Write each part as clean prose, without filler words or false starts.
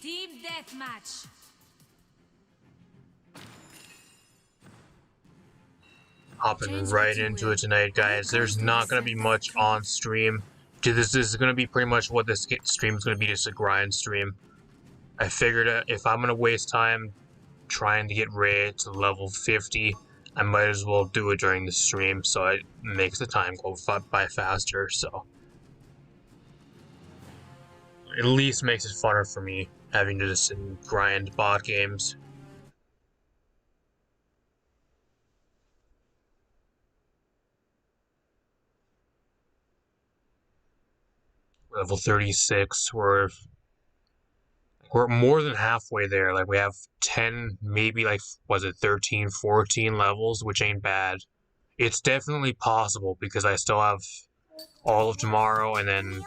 Team deathmatch. Hopping right into it tonight, guys. There's not going to be much on stream. This is going to be pretty much what this stream is going to be, just a grind stream. I figured if I'm going to waste time trying to get Ray to level 50, I might as well do it during the stream, so it makes the time go by faster, so it at least makes it funner for me, having to just grind bot games. Level 36, we're more than halfway there. Like, we have 10, maybe, like, was it 13, 14 levels, which ain't bad. It's definitely possible, because I still have all of tomorrow, and then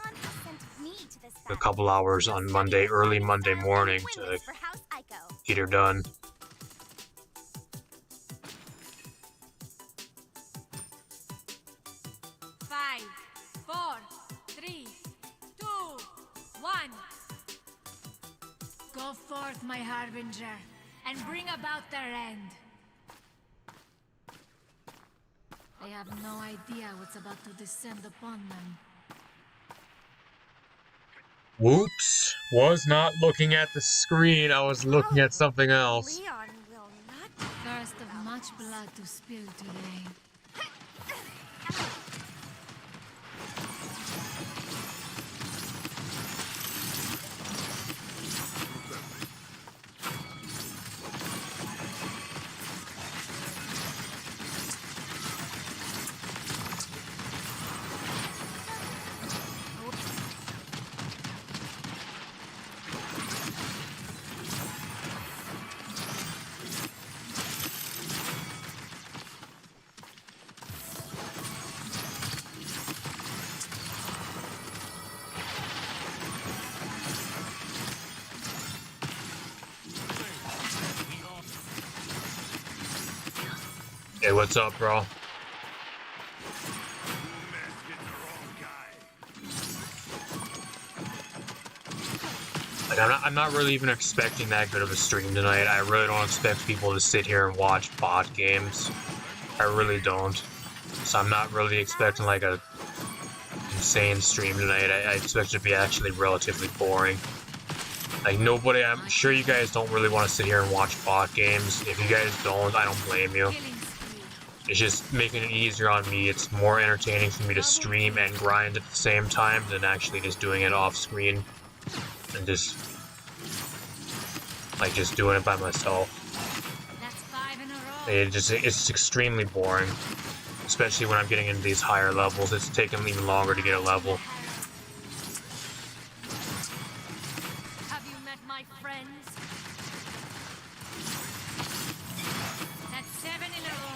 a couple hours on Monday, early Monday morning, to get her done. Five, 4, 3, 2, 1. Go forth, my harbinger, and bring about their end. They have no idea what's about to descend upon them. Whoops. Was not looking at the screen. I was looking at something else. Leon will not. First of much blood to spill today. Hey, what's up, bro? Like, I'm not really even expecting that good of a stream tonight. I really don't expect people to sit here and watch bot games. I really don't. So I'm not really expecting, like, a insane stream tonight. I expect it to be actually relatively boring. Like, nobody, I'm sure you guys don't really want to sit here and watch bot games. If you guys don't, I don't blame you. It's just making it easier on me. It's more entertaining for me to stream and grind at the same time than actually just doing it off screen and just doing it by myself. It's extremely boring, especially when I'm getting into these higher levels. It's taking even longer to get a level. Have you met my friends? That's 7 in a row.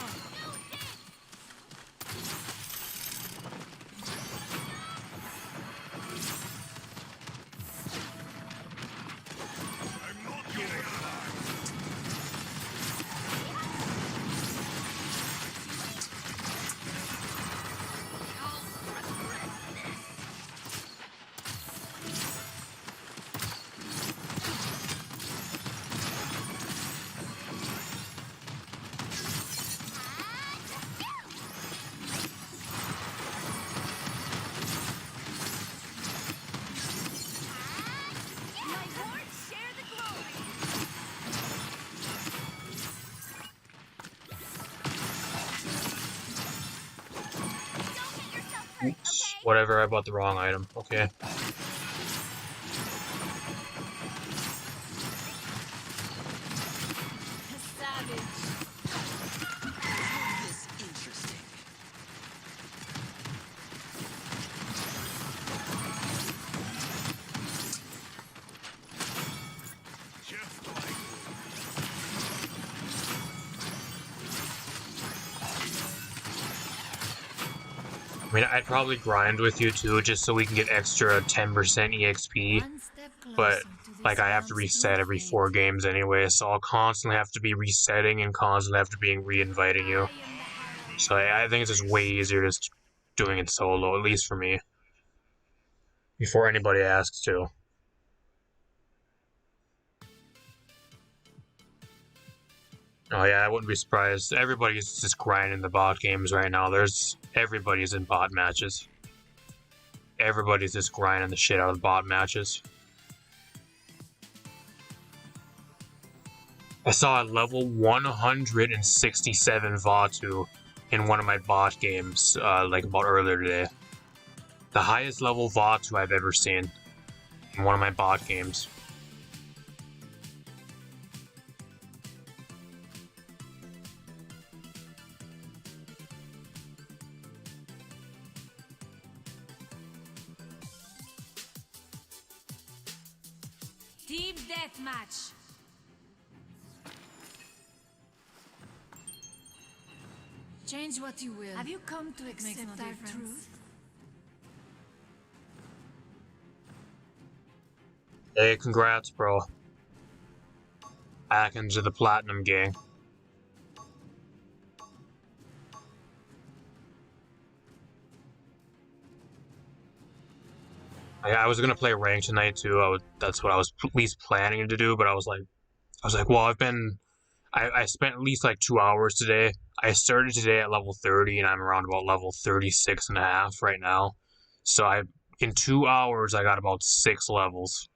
Oops, whatever, I bought the wrong item. Okay. I mean, I'd probably grind with you too, just so we can get extra 10% EXP, but, like, I have to reset every 4 games anyway, so I'll constantly have to be resetting and constantly have to be re-inviting you. So I think it's just way easier just doing it solo, at least for me. Before anybody asks to. Oh yeah, I wouldn't be surprised. Everybody's just grinding the bot games right now. Everybody's in bot matches. Everybody's just grinding the shit out of the bot matches. I saw a level 167 Vatu in one of my bot games, like about earlier today. The highest level Vatu I've ever seen in one of my bot games. Team deathmatch. Change what you will. Have you come to accept our truth? Hey, congrats, bro. Back into the Platinum gang. I was gonna play ranked tonight too. That's what I was at least planning to do, but I was like, well, I spent at least like 2 hours today. I started today at level 30, and I'm around about level 36 and a half right now. So in 2 hours, I got about 6 levels.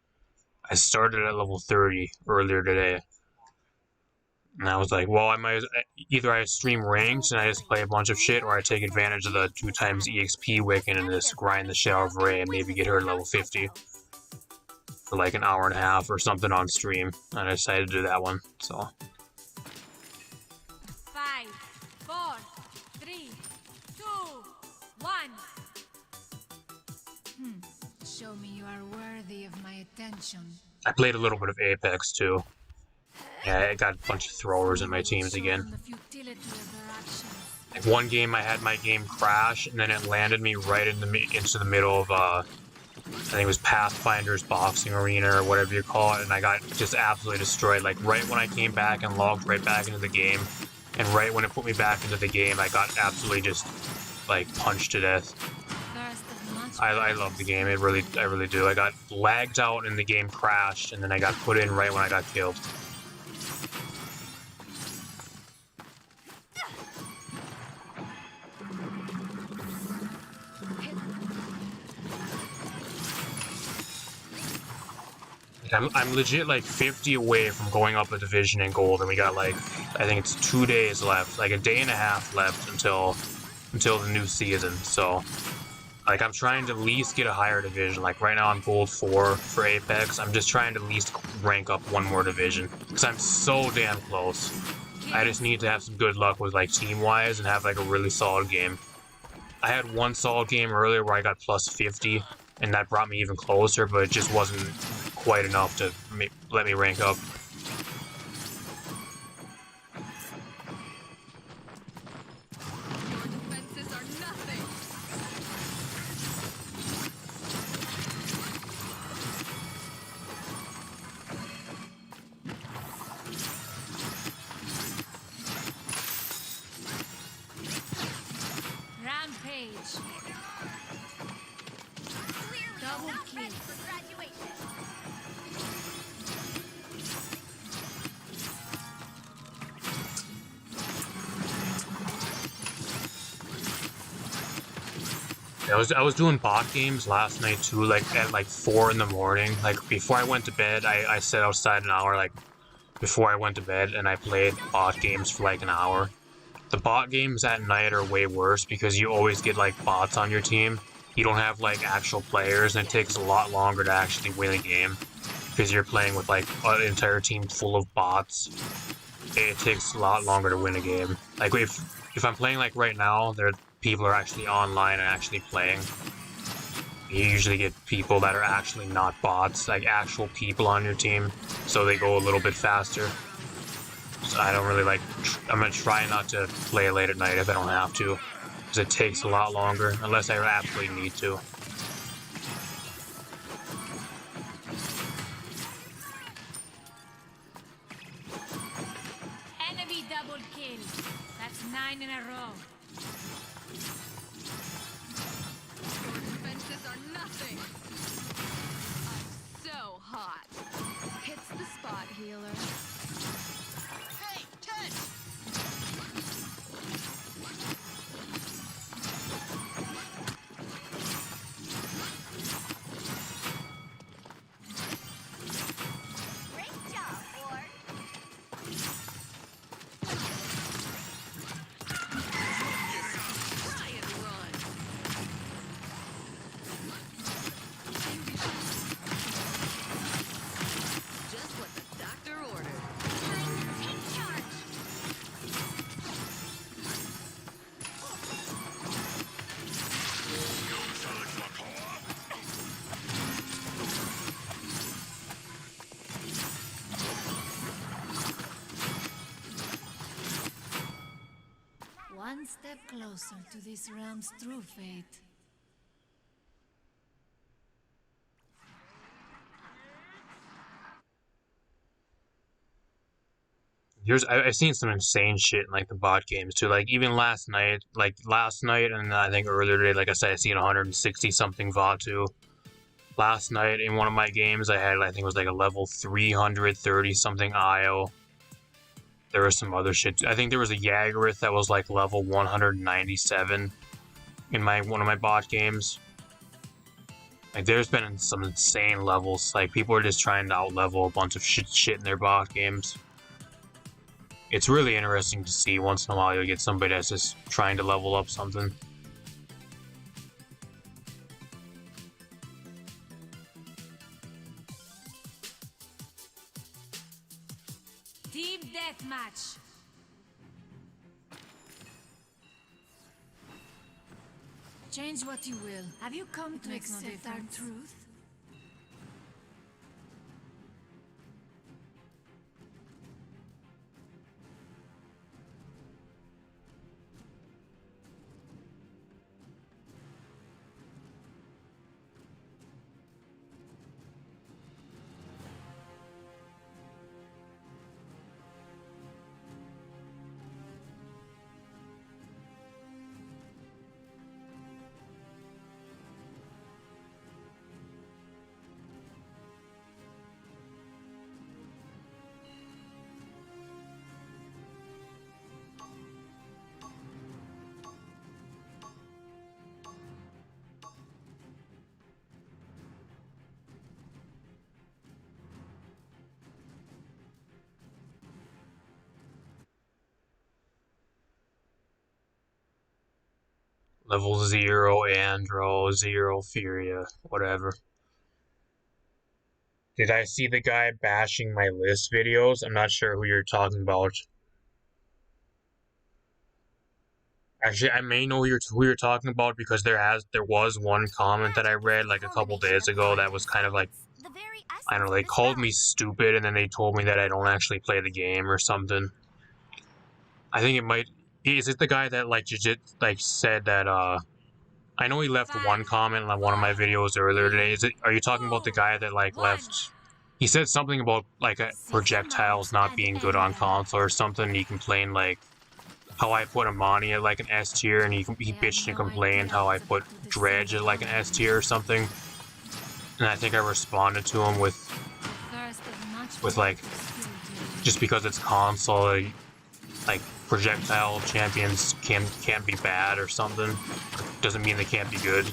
I started at level 30 earlier today. And I was like, well, either I stream ranked and I just play a bunch of shit, or I take advantage of the 2x EXP weekend and just grind the shit out of Ray and maybe get her to level 50 for like an hour and a half or something on stream. And I decided to do that one, so. 5, 4, 3, 2, 1. Show me you are worthy of my attention. I played a little bit of Apex too. Yeah, I got a bunch of throwers in my teams again. Like one game, I had my game crash, and then it landed me right into the middle of I think it was Pathfinder's boxing arena or whatever you call it, and I got just absolutely destroyed. Like right when I came back and logged right back into the game, and right when it put me back into the game, I got absolutely just like punched to death. I love the game. I really do. I got lagged out and the game crashed, and then I got put in right when I got killed. I'm legit like 50 away from going up a division in gold, and we got like, I think it's 2 days left, like a day and a half left until the new season. So like I'm trying to at least get a higher division. Like right now I'm gold 4 for Apex. I'm just trying to at least rank up one more division because I'm so damn close. I just need to have some good luck with like team-wise and have like a really solid game. I had one solid game earlier where I got plus 50, and that brought me even closer, but it just wasn't quite enough to let me rank up. I was doing bot games last night too, like at like 4 in the morning. Like before I went to bed, I sat outside an hour, like before I went to bed, and I played bot games for like an hour. The bot games at night are way worse because you always get like bots on your team. You don't have like actual players, and it takes a lot longer to actually win a game because you're playing with like an entire team full of bots. It takes a lot longer to win a game. Like if I'm playing like right now, people are actually online and actually playing. You usually get people that are actually not bots, like actual people on your team, so they go a little bit faster. So I don't really like, I'm gonna try not to play late at night if I don't have to, because it takes a lot longer, unless I absolutely need to. Enemy double kill. That's 9 in a row. Defenses are nothing. I'm so hot. Hits the spot, healer. Hey, Ted! step closer to this realm's true fate. I've seen some insane shit in like the bot games too. Like even last night, and I think earlier today, like I said, I seen 160 something VOD too. Last night in one of my games, I think it was like a level 330 something IO. There was some other shit. I think there was a Yaggorath that was like level 197 in one of my bot games. Like there's been some insane levels. Like people are just trying to out-level a bunch of shit in their bot games. It's really interesting to see. Once in a while you'll get somebody that's just trying to level up something. Team deathmatch. Change what you will. Have you come to accept our truth? Level 0 Andro, 0 Furia, whatever. Did I see the guy bashing my list videos? I'm not sure who you're talking about. Actually, I may know who you're talking about because there was one comment that I read like a couple days ago that was kind of like, I don't know, they called me stupid and then they told me that I don't actually play the game or something. I think it might. Is it the guy that like like said that I know he left one comment on one of my videos earlier today. Are you talking about the guy that like left? He said something about like projectiles not being good on console or something. He complained like how I put Amani at like an S tier, and he bitched and complained how I put Dredge at like an S tier or something. And I think I responded to him with like, just because it's console, like projectile champions can't be bad or something. Doesn't mean they can't be good.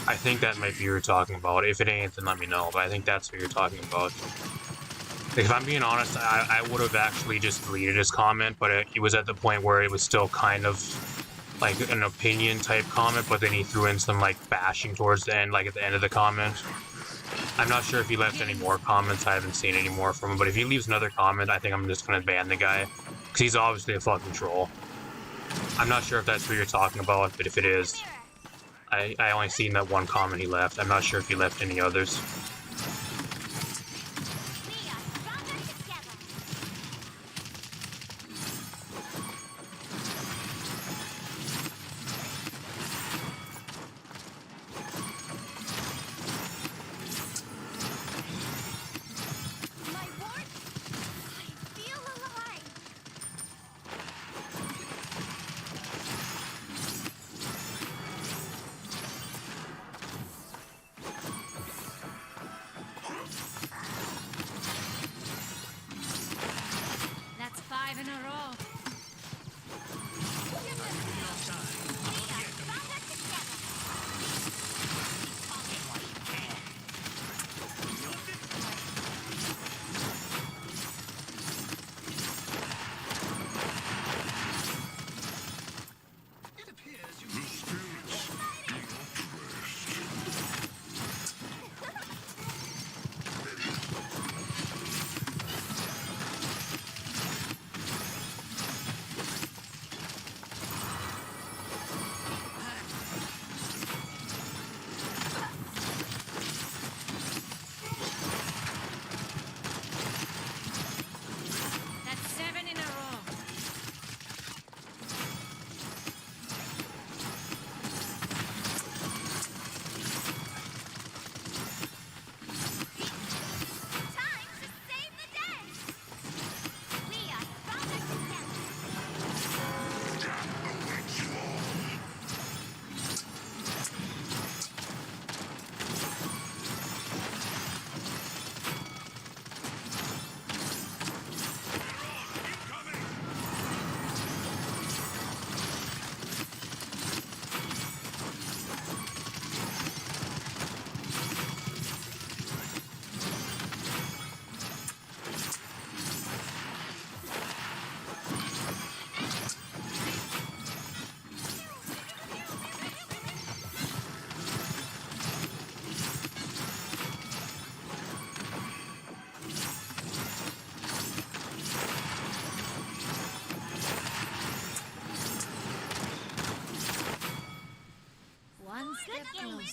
I think that might be what you're talking about. If it ain't, then let me know. But I think that's what you're talking about. If I'm being honest, I would have actually just deleted his comment, but it was at the point where it was still kind of like an opinion type comment, but then he threw in some like bashing towards the end, like at the end of the comment. I'm not sure if he left any more comments. I haven't seen any more from him, but if he leaves another comment, I think I'm just gonna ban the guy, because he's obviously a fucking troll. I'm not sure if that's what you're talking about, but if it is, I only seen that one comment he left. I'm not sure if he left any others.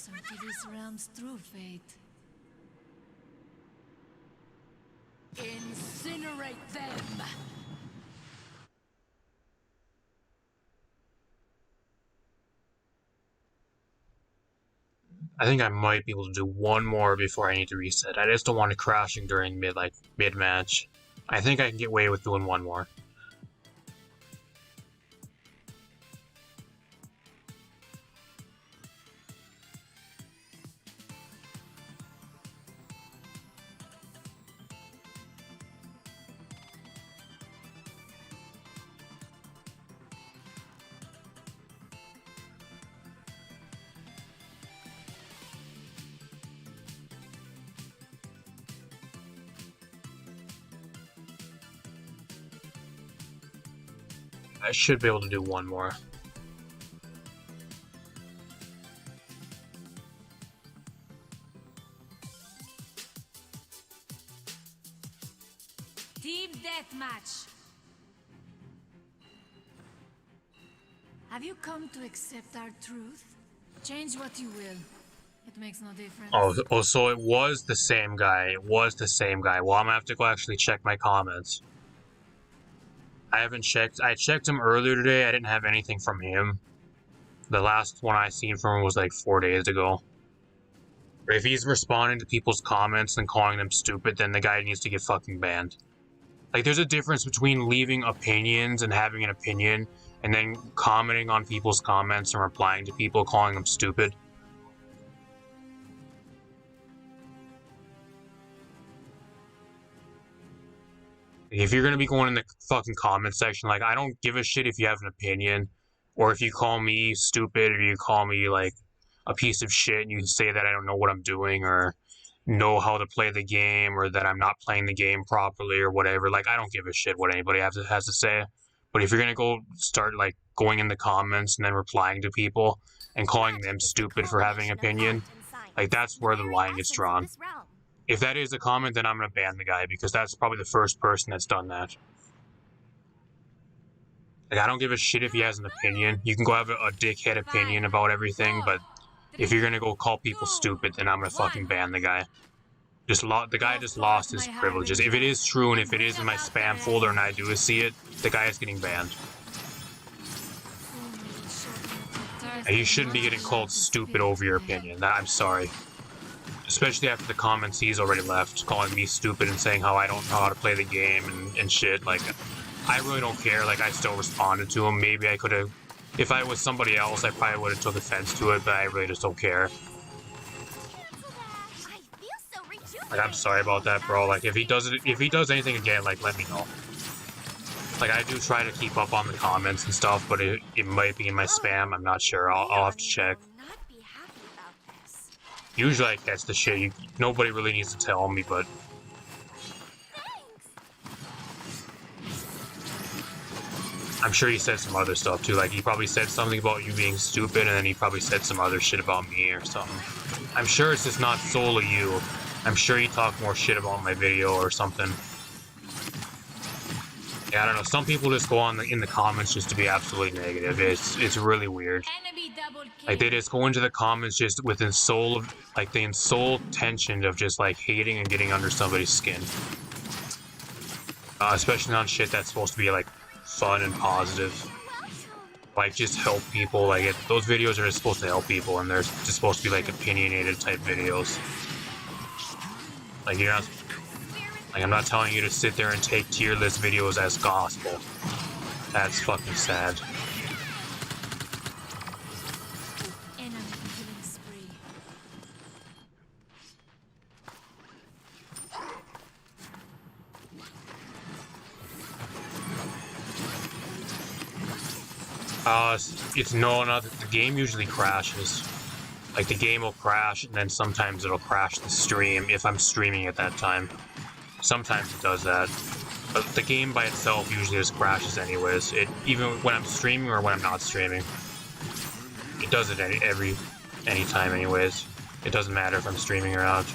Some to this realm's true fate. Incinerate them! I think I might be able to do one more before I need to reset. I just don't want it crashing during mid-match. I think I can get away with doing one more. I should be able to do one more. Team deathmatch. Have you come to accept our truth? Change what you will. It makes no difference. Oh, so it was the same guy. It was the same guy. Well, I'm gonna have to go actually check my comments. I haven't checked. I checked him earlier today. I didn't have anything from him. The last one I seen from him was like 4 days ago. If he's responding to people's comments and calling them stupid, then the guy needs to get fucking banned. Like, there's a difference between leaving opinions and having an opinion, and then commenting on people's comments and replying to people calling them stupid. If you're gonna be going in the fucking comment section, like, I don't give a shit if you have an opinion, or if you call me stupid, or you call me, like, a piece of shit, and you say that I don't know what I'm doing, or know how to play the game, or that I'm not playing the game properly, or whatever. Like, I don't give a shit what anybody has to say. But if you're gonna go start, like, going in the comments and then replying to people, and calling them stupid for having an opinion, like, that's where the line gets drawn. If that is a comment, then I'm gonna ban the guy, because that's probably the first person that's done that. Like, I don't give a shit if he has an opinion. You can go have a dickhead opinion about everything, but if you're gonna go call people stupid, then I'm gonna fucking ban the guy. The guy just lost his privileges. If it is true, and if it is in my spam folder and I do see it, the guy is getting banned. And you shouldn't be getting called stupid over your opinion. I'm sorry. Especially after the comments he's already left, calling me stupid and saying how I don't know how to play the game and shit. Like, I really don't care. Like, I still responded to him. Maybe I could have, if I was somebody else, I probably would have took offense to it, but I really just don't care. Like, I'm sorry about that, bro. Like, if he does anything again, like, let me know. Like, I do try to keep up on the comments and stuff, but it might be in my spam. I'm not sure. I'll have to check. Usually I catch the shit. Nobody really needs to tell me, but... I'm sure he said some other stuff, too. Like, he probably said something about you being stupid, and then he probably said some other shit about me or something. I'm sure it's just not solely you. I'm sure he talked more shit about my video or something. Yeah, I don't know. Some people just go in the comments just to be absolutely negative. It's really weird. Like, they just go into the comments just with the insole tension of just, like, hating and getting under somebody's skin. Especially on shit that's supposed to be, like, fun and positive. Like, just help people. Like, those videos are just supposed to help people, and they're just supposed to be, like, opinionated type videos. Like, you're not... Like, I'm not telling you to sit there and take tier list videos as gospel. That's fucking sad. The game usually crashes. Like, the game will crash, and then sometimes it'll crash the stream if I'm streaming at that time. Sometimes it does that. But the game by itself usually just crashes anyways. Even when I'm streaming or when I'm not streaming. It does it anytime anyways. It doesn't matter if I'm streaming or not.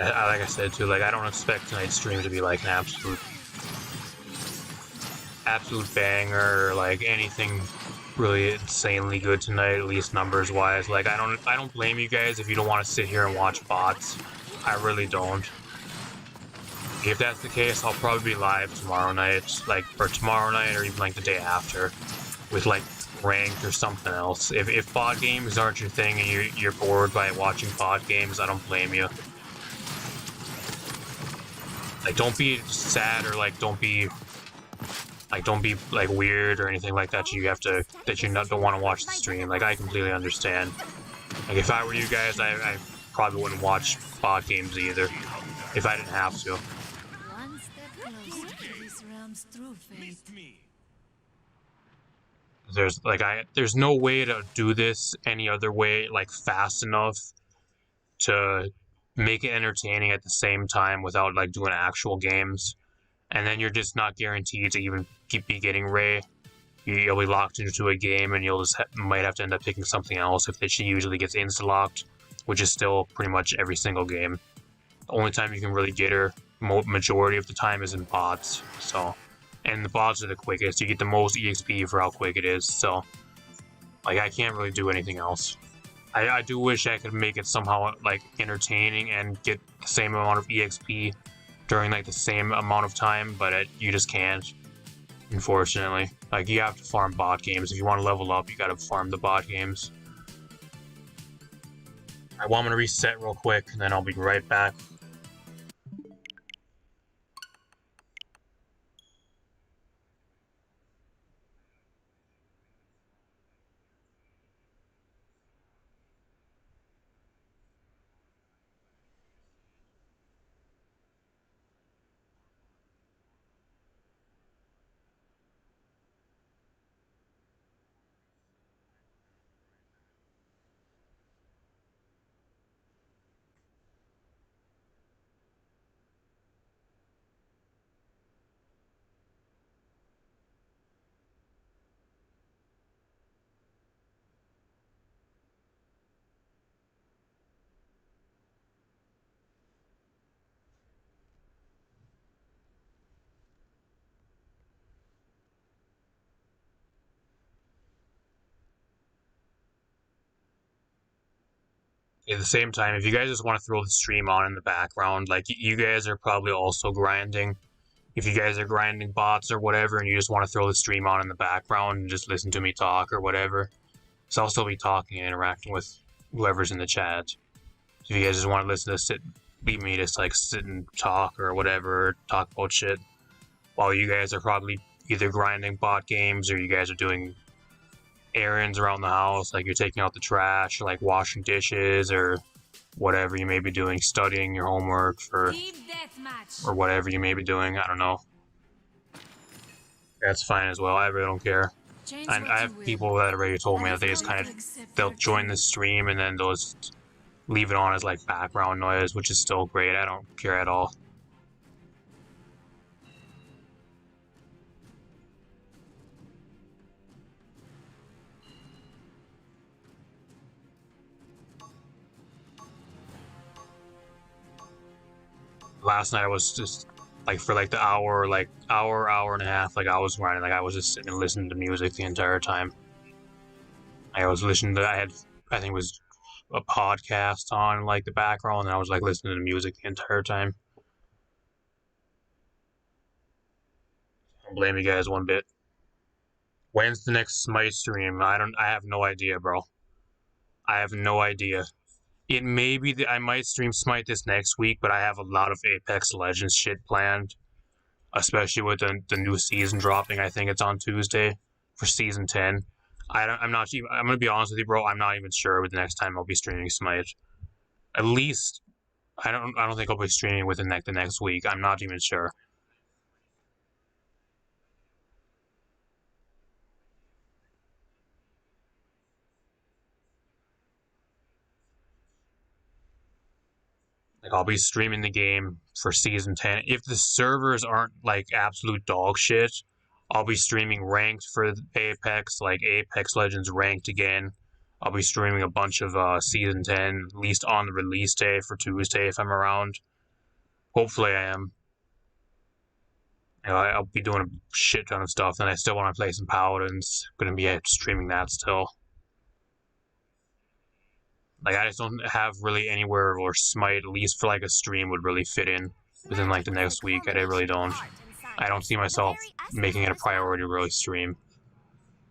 Like I said too, like I don't expect tonight's stream to be like an absolute banger or like anything really insanely good tonight, at least numbers wise. Like I don't blame you guys if you don't want to sit here and watch bots. I really don't. If that's the case, I'll probably be live tomorrow night, like or tomorrow night or even like the day after, with like ranked or something else. If bot games aren't your thing and you're bored by watching bot games, I don't blame you. Like don't be sad or like don't be like weird or anything like that. You have to don't want to watch the stream. Like I completely understand. Like if I were you guys, I probably wouldn't watch bot games either if I didn't have to. One step closer to this realm's true fate. There's no way to do this any other way, like fast enough to make it entertaining at the same time without like doing actual games. And then you're just not guaranteed to even be getting Ray. You'll be locked into a game and you'll just might have to end up picking something else if she usually gets insta-locked, which is still pretty much every single game. The only time you can really get her majority of the time is in bots. So, and the bots are the quickest. You get the most EXP for how quick it is. So, like I can't really do anything else. I do wish I could make it somehow like entertaining and get the same amount of EXP during like the same amount of time, but you just can't, unfortunately. Like you have to farm bot games. If you want to level up, you gotta farm the bot games. Alright, well I'm gonna reset real quick and then I'll be right back. At the same time, if you guys just want to throw the stream on in the background, like you guys are probably also grinding. If you guys are grinding bots or whatever and you just want to throw the stream on in the background and just listen to me talk or whatever, so I'll still be talking and interacting with whoever's in the chat. So if you guys just want to listen to leave me just like sit and talk or whatever, talk about shit, while you guys are probably either grinding bot games or you guys are doing errands around the house, like you're taking out the trash or like washing dishes or whatever you may be doing, studying your homework for or whatever you may be doing. I don't know. That's fine as well. I really don't care. I have people that already told me that they just kind of they'll join the stream and then they'll just leave it on as like background noise, which is still great. I don't care at all. Last night I was just like for like the hour and a half, like I was grinding, like I was just sitting and listening to music the entire time. I was listening to I think it was a podcast on like the background and I was like listening to music the entire time. I don't blame you guys one bit. When's the next Smite stream? I have no idea, bro. I have no idea. It may be that I might stream Smite this next week, but I have a lot of Apex Legends shit planned, especially with the new season dropping. I think it's on Tuesday for season 10. I'm gonna be honest with you, bro. I'm not even sure with the next time I'll be streaming Smite. At least I don't think I'll be streaming within the next week. I'm not even sure. Like I'll be streaming the game for season 10. If the servers aren't like absolute dog shit, I'll be streaming ranked for Apex, like Apex Legends ranked again. I'll be streaming a bunch of season 10, at least on the release day for Tuesday if I'm around. Hopefully I am. You know, I'll be doing a shit ton of stuff, and I still want to play some Paladins. Gonna be streaming that still. Like, I just don't have really anywhere where Smite, at least for like a stream, would really fit in within like the next week. I really don't. I don't see myself making it a priority to really stream,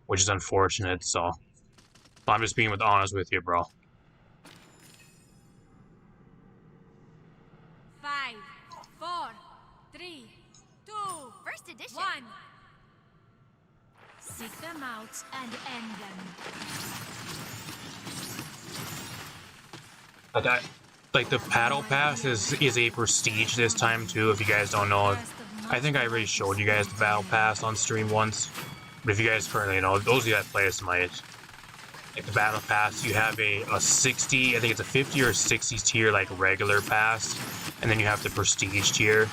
which is unfortunate, so I'm just being honest with you, bro. 5, 4, 3, 2, First edition. 1. Seek them out and end them. Like the Paddle Pass is a prestige this time too, if you guys don't know. I think I already showed you guys the Battle Pass on stream once. But if you guys currently know, those of you that play Smite, like the Battle Pass, you have a 60, I think it's a 50 or 60 tier like regular pass, and then you have the prestige tier,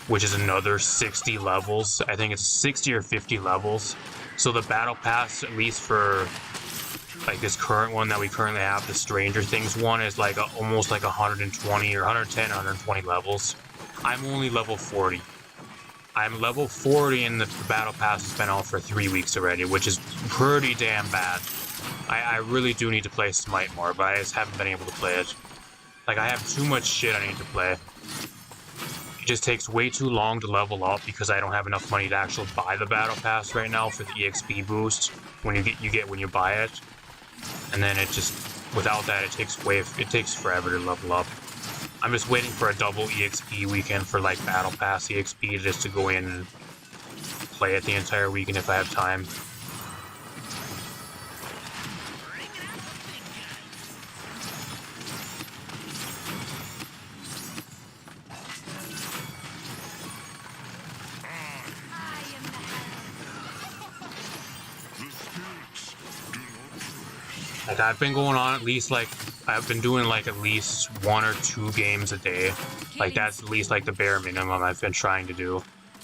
which is another 60 levels. I think it's 60 or 50 levels. So the Battle Pass, at least for like this current one that we currently have, the Stranger Things one, is like almost like 120 or 110, 120 levels. I'm only level 40. I'm level 40 and the Battle Pass has been out for 3 weeks already, which is pretty damn bad. I really do need to play Smite more, but I just haven't been able to play it. Like, I have too much shit I need to play. It just takes way too long to level up because I don't have enough money to actually buy the Battle Pass right now for the EXP boost when you get when you buy it. And then it just, without that, it takes forever to level up. I'm just waiting for a double EXP weekend for like Battle Pass EXP just to go in and play it the entire weekend if I have time. Like, I've been going on at least like, I've been doing like at least 1 or 2 games a day. Like, that's at least like the bare minimum I've been trying to do,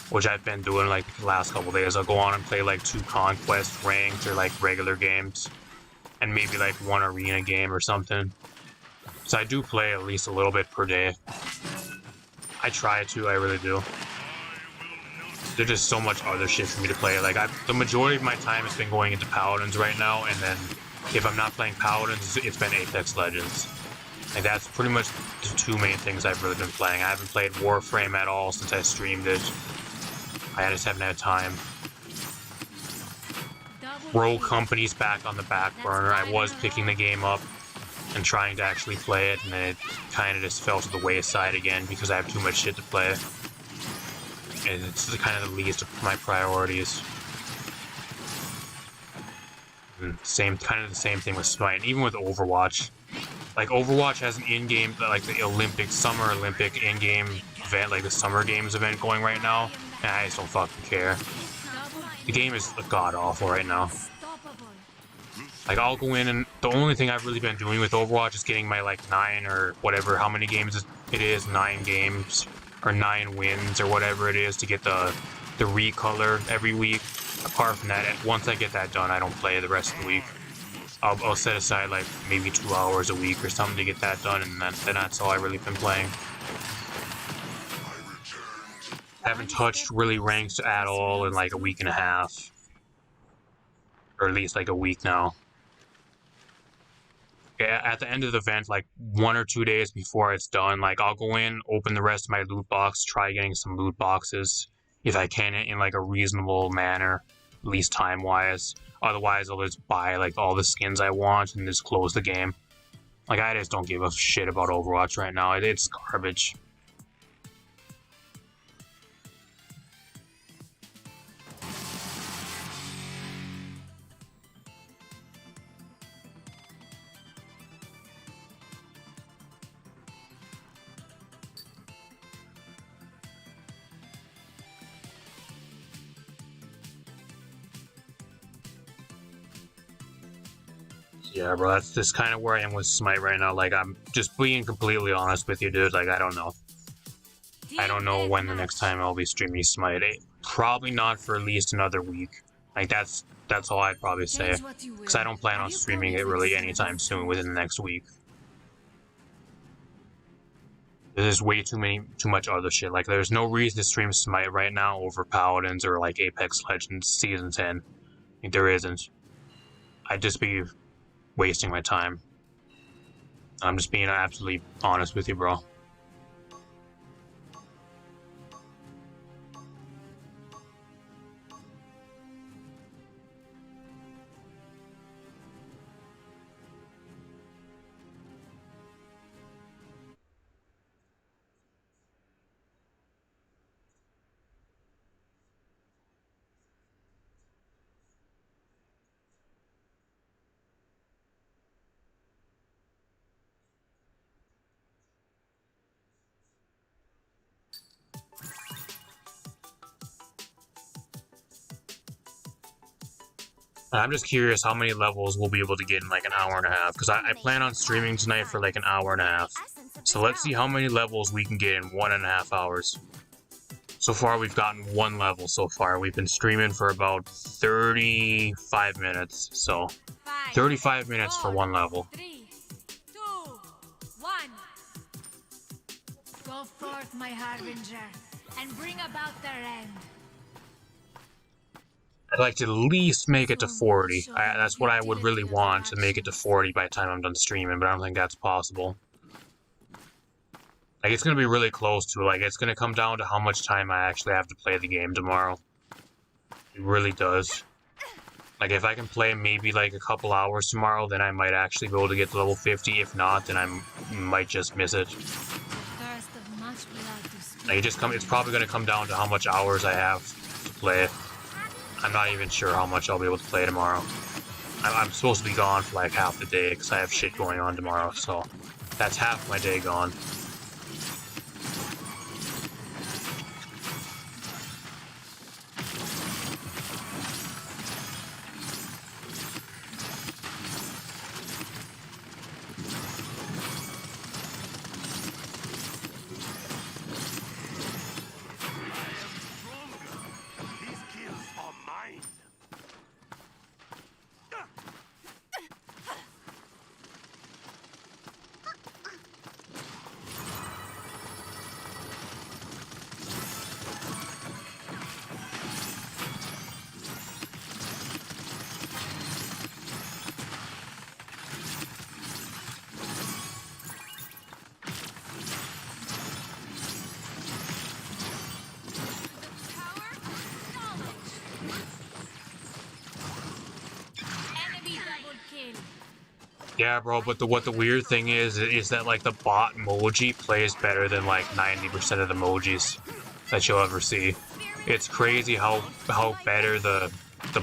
which I've been doing like the last couple days. I'll go on and play like 2 Conquest ranked or like regular games, and maybe like 1 arena game or something. So I do play at least a little bit per day. I try to, I really do. There's just so much other shit for me to play. Like, the majority of my time has been going into Paladins right now, and then if I'm not playing Paladins, it's been Apex Legends. Like, that's pretty much the 2 main things I've really been playing. I haven't played Warframe at all since I streamed it. I just haven't had time. Rogue Company's back on the back burner. I was picking the game up and trying to actually play it, and then it kind of just fell to the wayside again because I have too much shit to play. And it's kind of the least of my priorities. Kind of the same thing with Smite, even with Overwatch. Like, Overwatch has an in-game, like the Summer Olympic in-game event, like the Summer Games event going right now, and I just don't fucking care. The game is god-awful right now. Like, I'll go in, and the only thing I've really been doing with Overwatch is getting my, like, 9 or whatever, how many games it is, 9 games, or 9 wins, or whatever it is, to get the recolor every week. Apart from that, once I get that done, I don't play the rest of the week. I'll set aside like maybe 2 hours a week or something to get that done, and then that's all I've really been playing. Haven't touched really ranks at all in like a week and a half. Or at least like a week now. Yeah, at the end of the event, like 1 or 2 days before it's done, like I'll go in, open the rest of my loot box, try getting some loot boxes, if I can, in like a reasonable manner, at least time-wise. Otherwise, I'll just buy like all the skins I want and just close the game. Like, I just don't give a shit about Overwatch right now. It's garbage. Yeah, bro, that's just kind of where I am with Smite right now. Like, I'm just being completely honest with you, dude. Like, I don't know. I don't know when the next time I'll be streaming Smite. Probably not for at least another week. Like, that's all I'd probably say. Because I don't plan on streaming it really anytime soon within the next week. There's way too much other shit. Like, there's no reason to stream Smite right now over Paladins or like Apex Legends Season 10. Like, there isn't. I'd just be wasting my time. I'm just being absolutely honest with you, bro. I'm just curious how many levels we'll be able to get in like an hour and a half, because I plan on streaming tonight for like an hour and a half. So let's see how many levels we can get in 1.5 hours. So far, we've gotten 1 level so far. We've been streaming for about 35 minutes, so 35 minutes for 1 level. 3, 2, 1. Go forth, my harbinger, and bring about their end. I'd like to at least make it to 40. That's what I would really want, to make it to 40 by the time I'm done streaming, but I don't think that's possible. Like, it's gonna be really close to it. Like, it's gonna come down to how much time I actually have to play the game tomorrow. It really does. Like, if I can play maybe like a couple hours tomorrow, then I might actually be able to get to level 50. If not, then I might just miss it. Like, it's probably gonna come down to how much hours I have to play. I'm not even sure how much I'll be able to play tomorrow. I'm supposed to be gone for like half the day because I have shit going on tomorrow, so that's half my day gone. Yeah, bro, but what the weird thing is that like the bot emoji plays better than like 90% of the emojis that you'll ever see. It's crazy how better the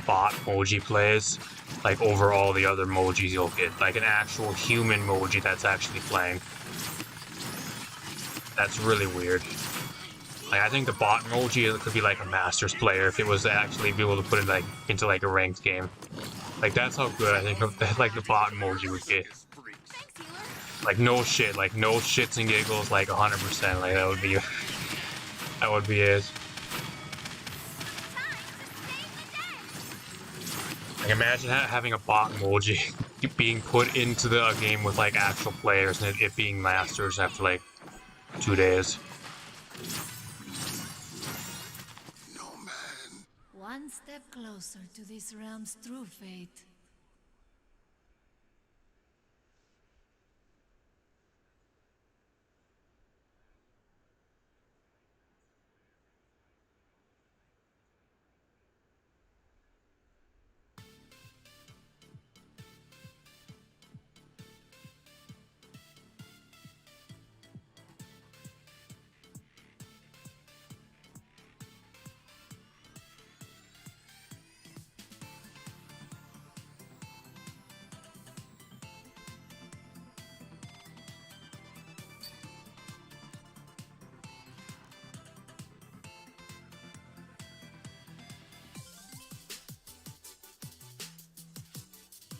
bot emoji plays, like over all the other emojis you'll get. Like an actual human emoji that's actually playing. That's really weird. Like, I think the bot emoji could be like a Masters player if it was actually be able to put it like into like a ranked game. Like, that's how good I think like the bot emoji would get. Like, no shit, like no shits and giggles, like 100%. Like, that would be it. Like, imagine having a bot emoji being put into the game with like actual players and it being Masters after like 2 days. One step closer to this realm's true fate.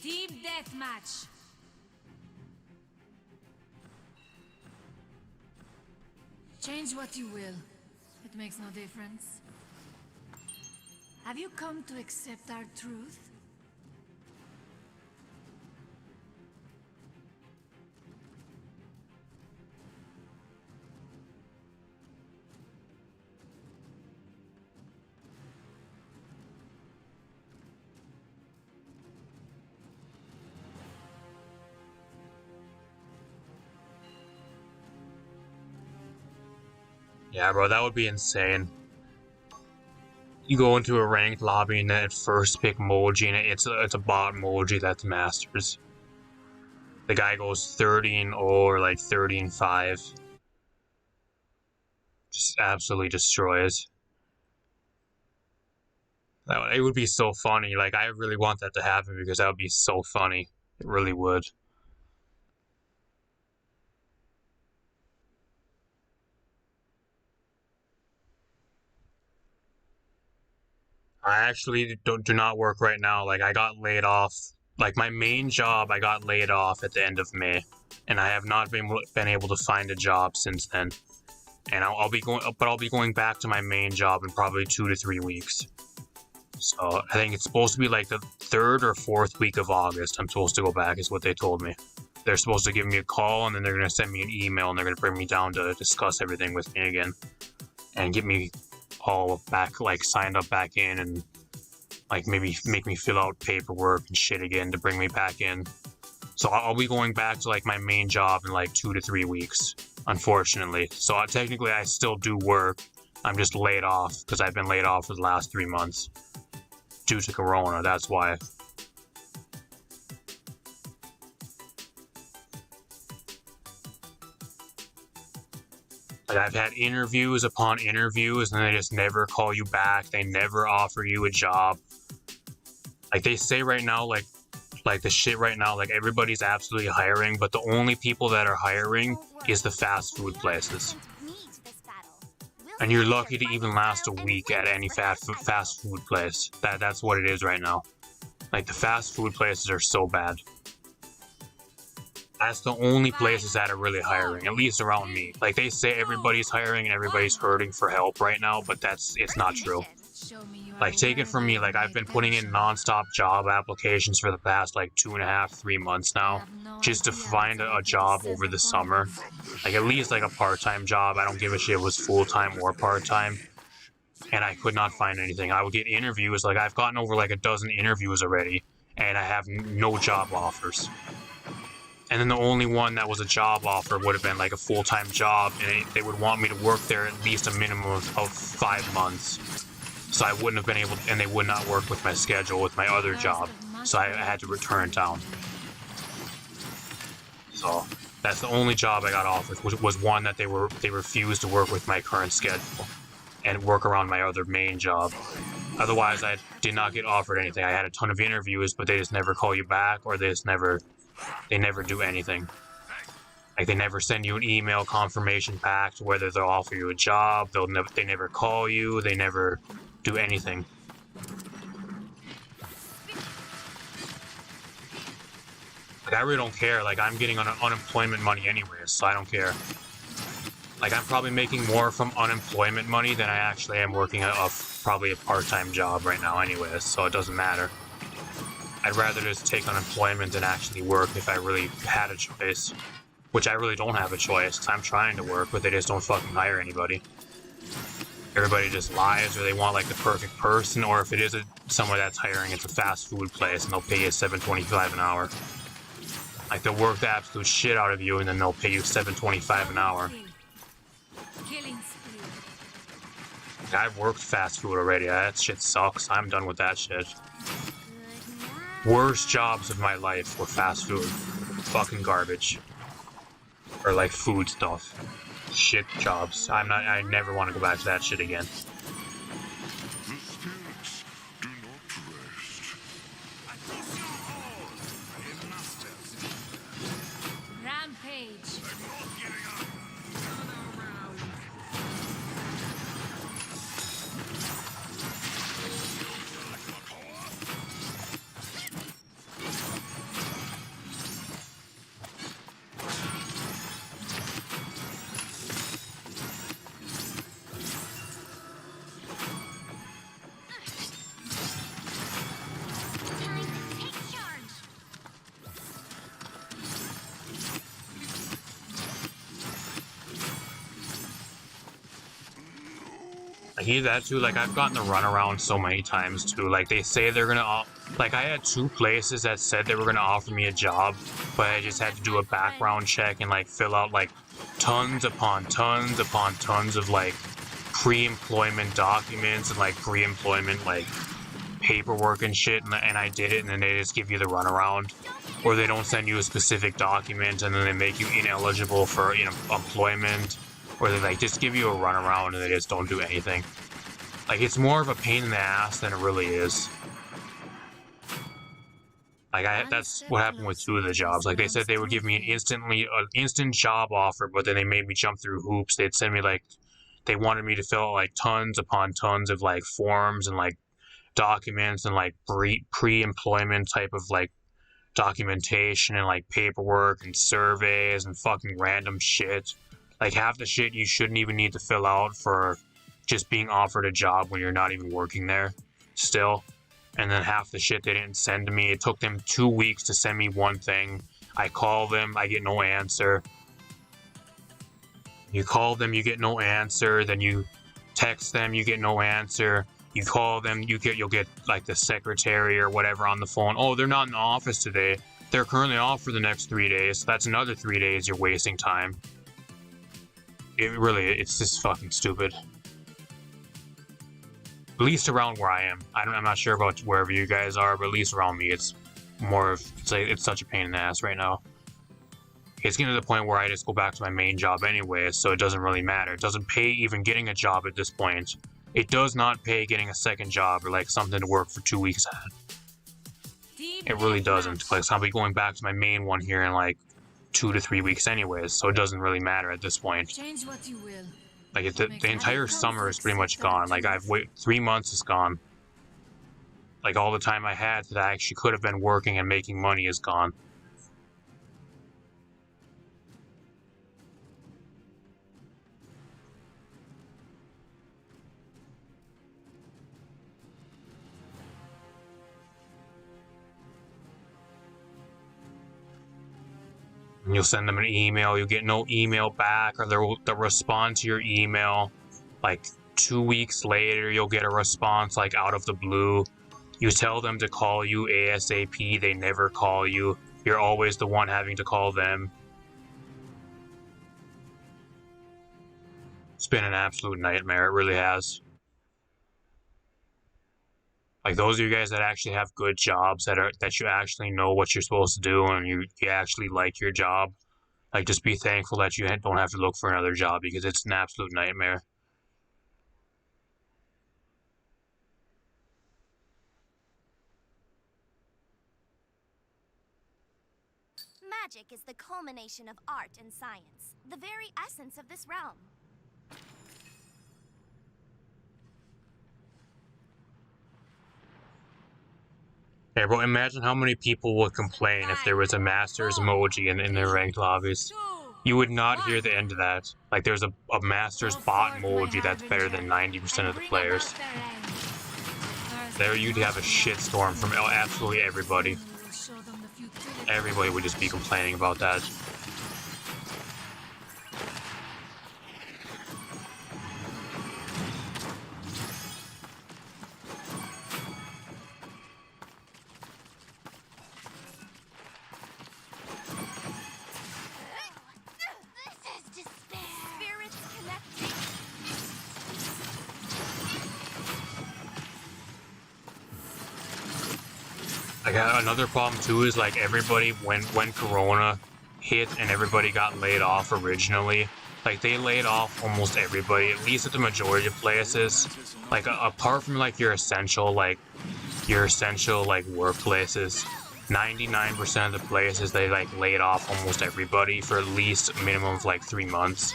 Team deathmatch. Change what you will. It makes no difference. Have you come to accept our truth? Yeah, bro, that would be insane. You go into a ranked lobby and then at first pick Moji, and it's a bot Moji that's Masters. The guy goes 30-0 or like 30-5. Just absolutely destroys. It would be so funny. Like, I really want that to happen because that would be so funny. It really would. I actually do not work right now. Like, I got laid off. Like, my main job, I got laid off at the end of May, and I have not been able to find a job since then. And I'll be going back to my main job in probably 2 to 3 weeks. So I think it's supposed to be like the 3rd or 4th week of August. I'm supposed to go back, is what they told me. They're supposed to give me a call, and then they're going to send me an email, and they're going to bring me down to discuss everything with me again, and get me all back, like, signed up back in, and like maybe make me fill out paperwork and shit again to bring me back in. So I'll be going back to like my main job in like 2 to 3 weeks, unfortunately. So technically I still do work. I'm just laid off because I've been laid off for the last 3 months due to Corona. That's why. Like, I've had interviews upon interviews, and they just never call you back. They never offer you a job. Like, they say right now, like the shit right now, like, everybody's absolutely hiring, but the only people that are hiring is the fast food places. And you're lucky to even last a week at any fast food place. That's what it is right now. Like, the fast food places are so bad. That's the only places that are really hiring, at least around me. Like, they say everybody's hiring and everybody's hurting for help right now, but it's not true. Like, take it from me, like, I've been putting in non-stop job applications for the past, like, 2.5, 3 months now, just to find a job over the summer. Like, at least, like, a part-time job. I don't give a shit if it was full-time or part-time. And I could not find anything. I would get interviews, like, I've gotten over, like, a dozen interviews already, and I have no job offers. And then the only one that was a job offer would have been, like, a full-time job, and they would want me to work there at least a minimum of 5 months. So I wouldn't have been able to, and they would not work with my schedule with my other job. So I had to return town. So that's the only job I got offered, was one that they refused to work with my current schedule and work around my other main job. Otherwise, I did not get offered anything. I had a ton of interviews, but they just never call you back, or they never do anything. Like, they never send you an email confirmation back to whether they'll offer you a job. They never call you. They never do anything. Like, I really don't care. Like, I'm getting unemployment money anyways, so I don't care. Like, I'm probably making more from unemployment money than I actually am working probably a part-time job right now anyways, so it doesn't matter. I'd rather just take unemployment than actually work if I really had a choice. Which I really don't have a choice, because I'm trying to work, but they just don't fucking hire anybody. Everybody just lies, or they want, like, the perfect person, or if it is someone that's hiring, it's a fast food place, and they'll pay you $7.25 an hour. Like, they'll work the absolute shit out of you, and then they'll pay you $7.25 an hour. Like, I've worked fast food already. That shit sucks. I'm done with that shit. Worst jobs of my life were fast food. Fucking garbage. Or, like, food stuff. Shit jobs. I never want to go back to that shit again. Rampage. I hear that too. Like, I've gotten the runaround so many times too. Like, they say they're gonna like, I had 2 places that said they were gonna offer me a job, but I just had to do a background check and, like, fill out, like, tons upon tons upon tons of like pre-employment documents and like pre-employment like paperwork and shit, and I did it, and then they just give you the runaround, or they don't send you a specific document and then they make you ineligible for employment, or they like just give you a runaround and they just don't do anything. Like, it's more of a pain in the ass than it really is. Like, that's what happened with 2 of the jobs. Like, they said they would give me an instant job offer, but then they made me jump through hoops. They'd send me like, they wanted me to fill out like tons upon tons of like forms and like documents and like pre-employment type of like documentation and like paperwork and surveys and fucking random shit. Like, half the shit you shouldn't even need to fill out for just being offered a job when you're not even working there still. And then half the shit they didn't send to me. It took them 2 weeks to send me one thing. I call them, I get no answer. You call them, you get no answer. Then you text them, you get no answer. You call them, you'll get like the secretary or whatever on the phone. Oh, they're not in the office today. They're currently off for the next 3 days. So that's another 3 days you're wasting time. It's just fucking stupid. At least around where I am. I'm not sure about wherever you guys are, but at least around me, it's such a pain in the ass right now. It's getting to the point where I just go back to my main job anyway, so it doesn't really matter. It doesn't pay even getting a job at this point. It does not pay getting a second job or like something to work for 2 weeks at. It really doesn't. Like, so I'll be going back to my main one here in like 2 to 3 weeks anyways, so it doesn't really matter at this point. Change what you will. Like, the entire summer is pretty much gone. Like, 3 months is gone. Like, all the time I had that I actually could have been working and making money is gone. And you'll send them an email, you'll get no email back, or they'll respond to your email. Like 2 weeks later, you'll get a response like out of the blue. You tell them to call you ASAP, they never call you. You're always the one having to call them. It's been an absolute nightmare, it really has. Like, those of you guys that actually have good jobs, that you actually know what you're supposed to do and you actually like your job, like, just be thankful that you don't have to look for another job, because it's an absolute nightmare. Magic is the culmination of art and science, the very essence of this realm. Hey, bro, imagine how many people would complain if there was a Masters emoji in their ranked lobbies. You would not hear the end of that. Like, there's a Masters bot emoji that's better than 90% of the players. There you'd have a shitstorm from absolutely everybody. Everybody would just be complaining about that. I got another problem too, is like everybody, when Corona hit and everybody got laid off originally, like they laid off almost everybody, at least at the majority of places. Like apart from like your essential like workplaces, 99% of the places they like laid off almost everybody for at least a minimum of like 3 months.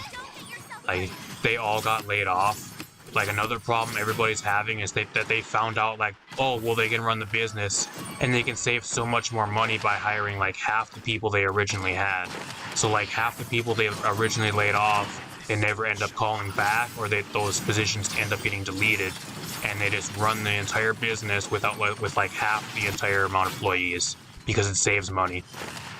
Like they all got laid off. Like another problem everybody's having is that they found out like, oh, well, they can run the business and they can save so much more money by hiring like half the people they originally had. So like half the people they originally laid off, they never end up calling back, or those positions end up getting deleted, and they just run the entire business with like half the entire amount of employees, because it saves money.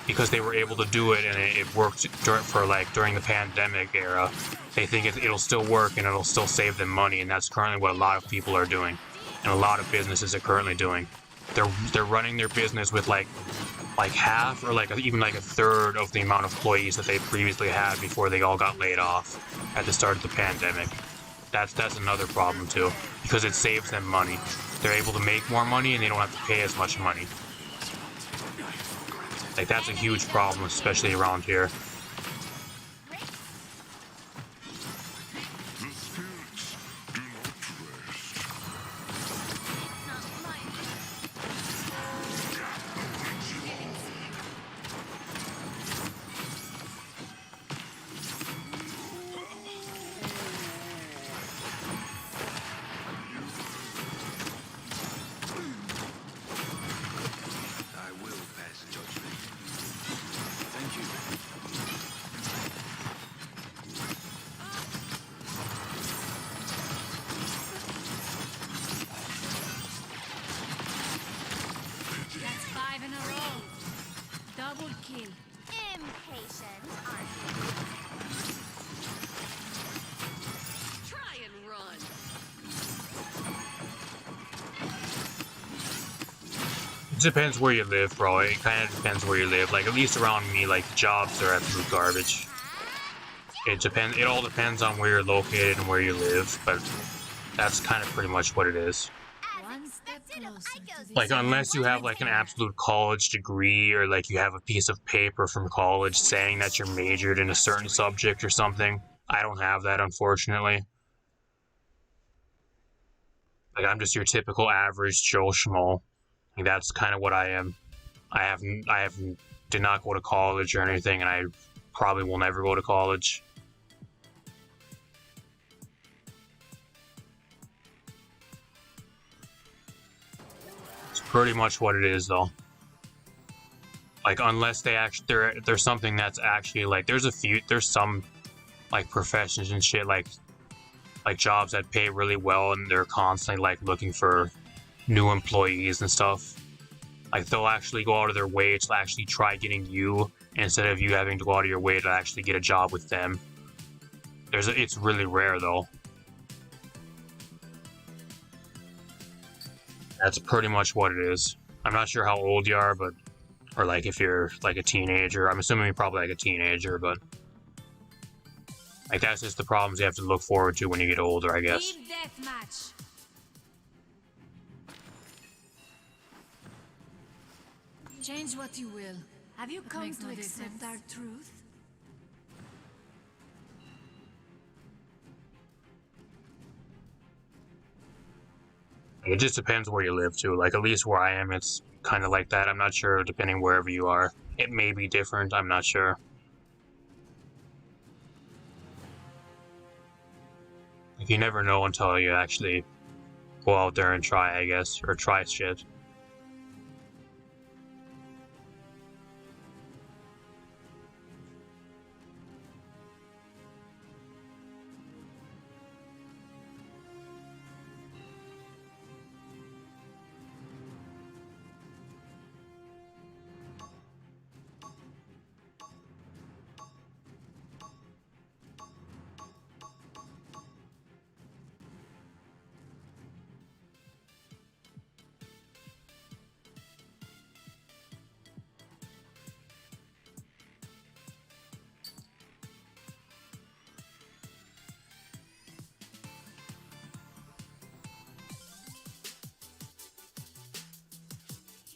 Because they were able to do it and it worked during the pandemic era. They think it'll still work and it'll still save them money, and that's currently what a lot of people are doing, and a lot of businesses are currently doing. they're running their business with like half or like even like a third of the amount of employees that they previously had before they all got laid off at the start of the pandemic. That's another problem too, because it saves them money. They're able to make more money and they don't have to pay as much money. Like, that's a huge problem, especially around here. Impatient, aren't you? Try and run. It depends where you live, bro. It kind of depends where you live. Like, at least around me, like, the jobs are absolute garbage. It all depends on where you're located and where you live, but that's kind of pretty much what it is. Like, unless you have, like, an absolute college degree or, like, you have a piece of paper from college saying that you're majored in a certain subject or something. I don't have that, unfortunately. Like, I'm just your typical average Joe Schmo. Like, that's kind of what I am. I did not go to college or anything, and I probably will never go to college. Pretty much what it is, though. Like, unless they actually there's something that's actually like there's some like professions and shit like jobs that pay really well and they're constantly like looking for new employees and stuff. Like, they'll actually go out of their way to actually try getting you instead of you having to go out of your way to actually get a job with them. It's really rare though. That's pretty much what it is. I'm not sure how old you are, but... Or, like, if you're, like, a teenager. I'm assuming you're probably, like, a teenager, but... Like, that's just the problems you have to look forward to when you get older, I guess. Team deathmatch. Change what you will. Have you come to accept our truth? It just depends where you live, too. Like, at least where I am, it's kind of like that. I'm not sure, depending wherever you are. It may be different, I'm not sure. Like, you never know until you actually go out there and try, I guess. Or try shit.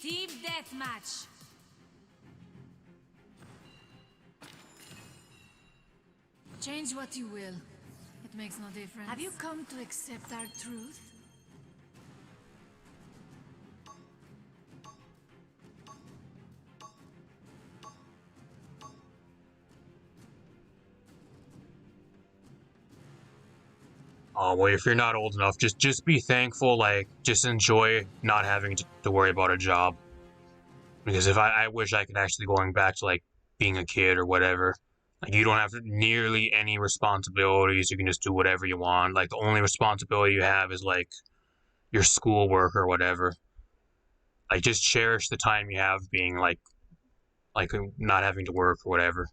Team deathmatch. Change what you will. It makes no difference. Have you come to accept our truth? Well, if you're not old enough, just be thankful, like, just enjoy not having to worry about a job. Because if I wish I could actually going back to, like, being a kid or whatever. Like, you don't have nearly any responsibilities, you can just do whatever you want. Like, the only responsibility you have is, like, your schoolwork or whatever. Like, just cherish the time you have being, like not having to work or whatever.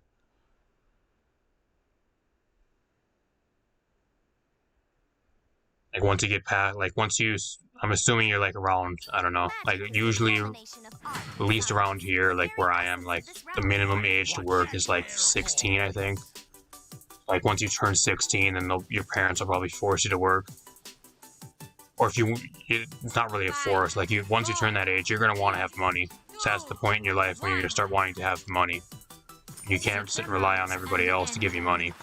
Like, once you get past, like, once you, I'm assuming you're like around, I don't know, like usually at least around here, like where I am, like the minimum age to work is like 16, I think. Like once you turn 16, then your parents will probably force you to work. Or if it's not really a force, like once you turn that age, you're gonna want to have money. So that's the point in your life when you're gonna start wanting to have money. You can't sit and rely on everybody else to give you money.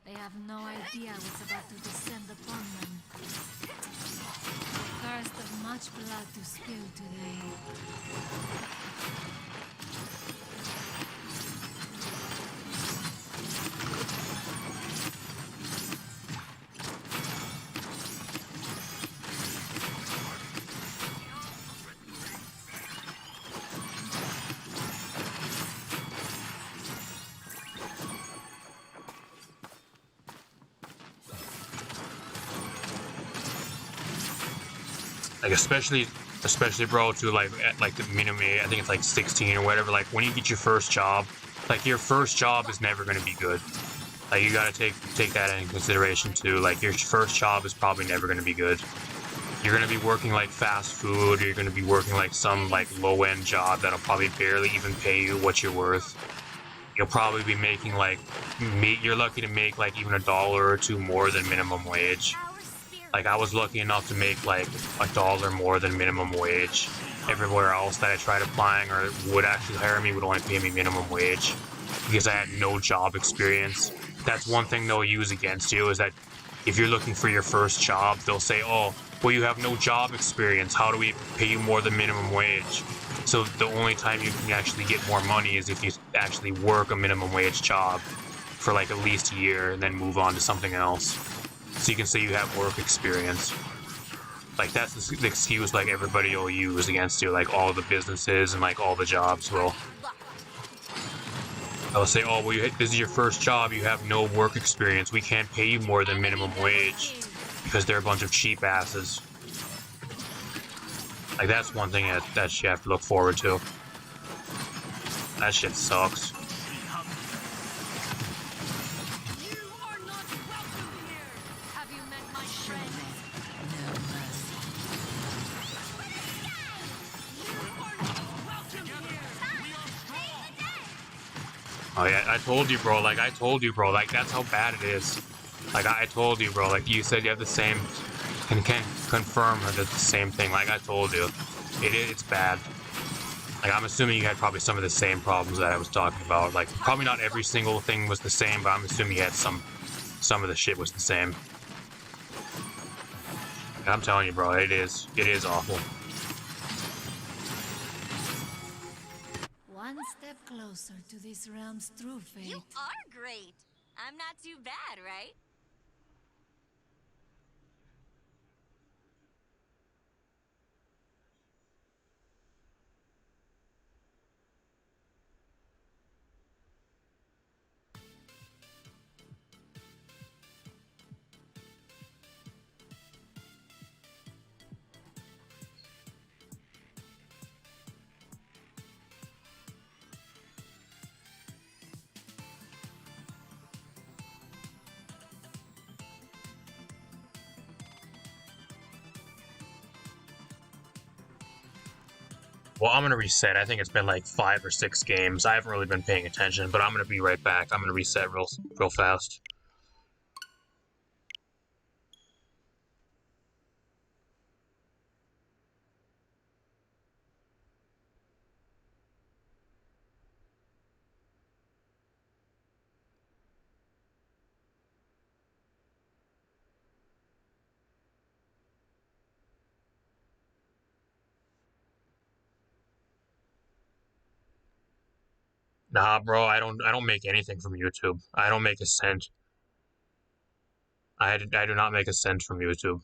They have no idea what's about to descend upon them. Cursed of much blood to spill today. Like especially bro, to like at like the minimum age, I think it's like 16 or whatever. Like when you get your first job, like your first job is never going to be good. Like you gotta take that into consideration too. Like your first job is probably never going to be good. You're going to be working like fast food, or you're going to be working like some like low end job that'll probably barely even pay you what you're worth. You'll probably be making like you're lucky to make like even $1 or $2 more than minimum wage. Like I was lucky enough to make like $1 more than minimum wage. Everywhere else that I tried applying or would actually hire me would only pay me minimum wage because I had no job experience. That's one thing they'll use against you, is that if you're looking for your first job, they'll say, oh, well, you have no job experience. How do we pay you more than minimum wage? So the only time you can actually get more money is if you actually work a minimum wage job for like at least a year and then move on to something else. So you can say you have work experience. Like that's the excuse like everybody will use against you, like all the businesses and like all the jobs will. I'll say, oh, well, this is your first job, you have no work experience, we can't pay you more than minimum wage, because they're a bunch of cheap asses. Like, that's one thing that you have to look forward to. That shit sucks. Oh yeah, I told you, bro. Like, that's how bad it is. Like, I told you, bro. Like, you said you have the same... Can confirm that it's the same thing. Like I told you. It's bad. Like, I'm assuming you had probably some of the same problems that I was talking about. Like, probably not every single thing was the same, but I'm assuming you had some of the shit was the same. And I'm telling you, bro, it is awful. One step closer to this realm's true fate. You are great. I'm not too bad, right? Well, I'm gonna reset. I think it's been like 5 or 6 games. I haven't really been paying attention, but I'm gonna be right back. I'm gonna reset real fast. Nah, bro, I don't make anything from YouTube. I don't make a cent. I do not make a cent from YouTube.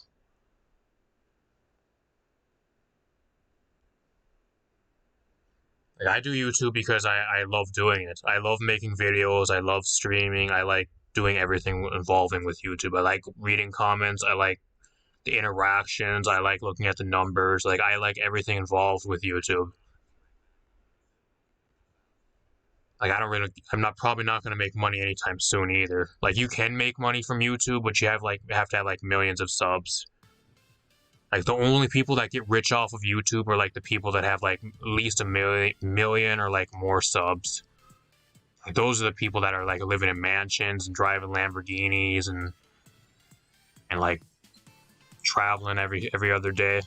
Like, I do YouTube because I love doing it. I love making videos. I love streaming. I like doing everything involving with YouTube. I like reading comments. I like the interactions. I like looking at the numbers. Like, I like everything involved with YouTube. Like, I'm probably not gonna make money anytime soon either. Like, you can make money from YouTube, but you have to have like millions of subs. Like, the only people that get rich off of YouTube are like the people that have like at least a million or like more subs. Like, those are the people that are like living in mansions and driving Lamborghinis and like traveling every other day.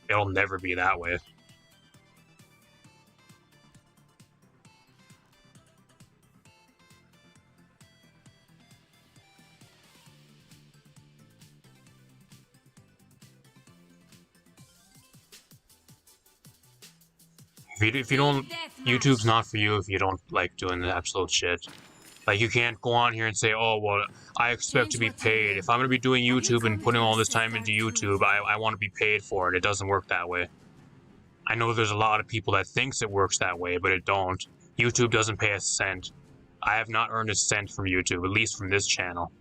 It'll never be that way. If you don't, YouTube's not for you if you don't like doing the absolute shit. Like, you can't go on here and say, oh, well, I expect to be paid. If I'm going to be doing YouTube and putting all this time into YouTube, I want to be paid for it. It doesn't work that way. I know there's a lot of people that thinks it works that way, but it don't. YouTube doesn't pay a cent. I have not earned a cent from YouTube, at least from this channel.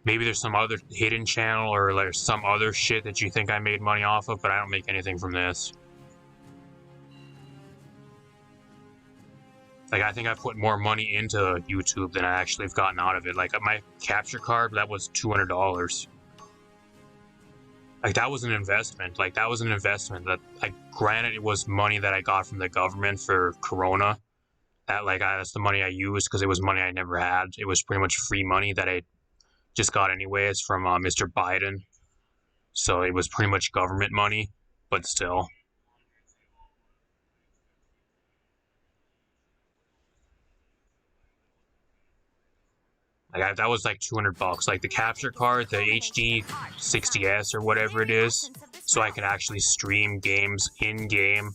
Maybe there's some other hidden channel or like some other shit that you think I made money off of, but I don't make anything from this. Like, I think I put more money into YouTube than I actually have gotten out of it. Like, my capture card, that was $200. Like, that was an investment. Like, that was an investment that, like, granted, it was money that I got from the government for Corona. That, like, that's the money I used because it was money I never had. It was pretty much free money that I just got anyways from Mr. Biden. So it was pretty much government money, but still. Like, that was like $200. Like, the capture card, the HD 60S or whatever it is, so I can actually stream games in-game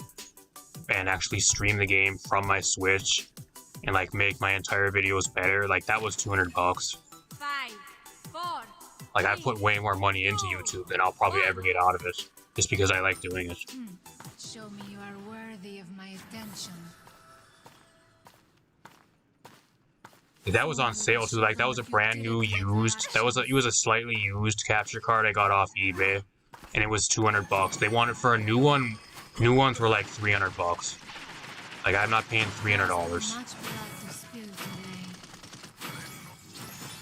and actually stream the game from my Switch and like make my entire videos better. Like, that was $200. 5, 4. Like, I put way more money into YouTube than I'll probably ever get out of it, just because I like doing it. Show me you are worthy of my attention. That was on sale too. Like, that was a brand new used. It was a slightly used capture card I got off eBay, and it was $200. They wanted for a new one. New ones were like $300. Like, I'm not paying $300.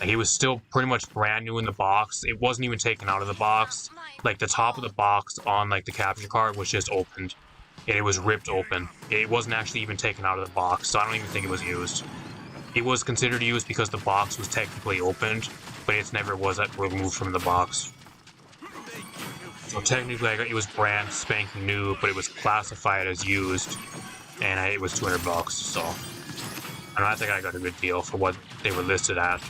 Like, it was still pretty much brand new in the box. It wasn't even taken out of the box. Like, the top of the box on like the capture card was just opened, and it was ripped open. It wasn't actually even taken out of the box, so I don't even think it was used. It was considered used because the box was technically opened, but it never was removed from the box. So technically, it was brand spanking new, but it was classified as used, and it was $200. So I think I got a good deal for what they were listed at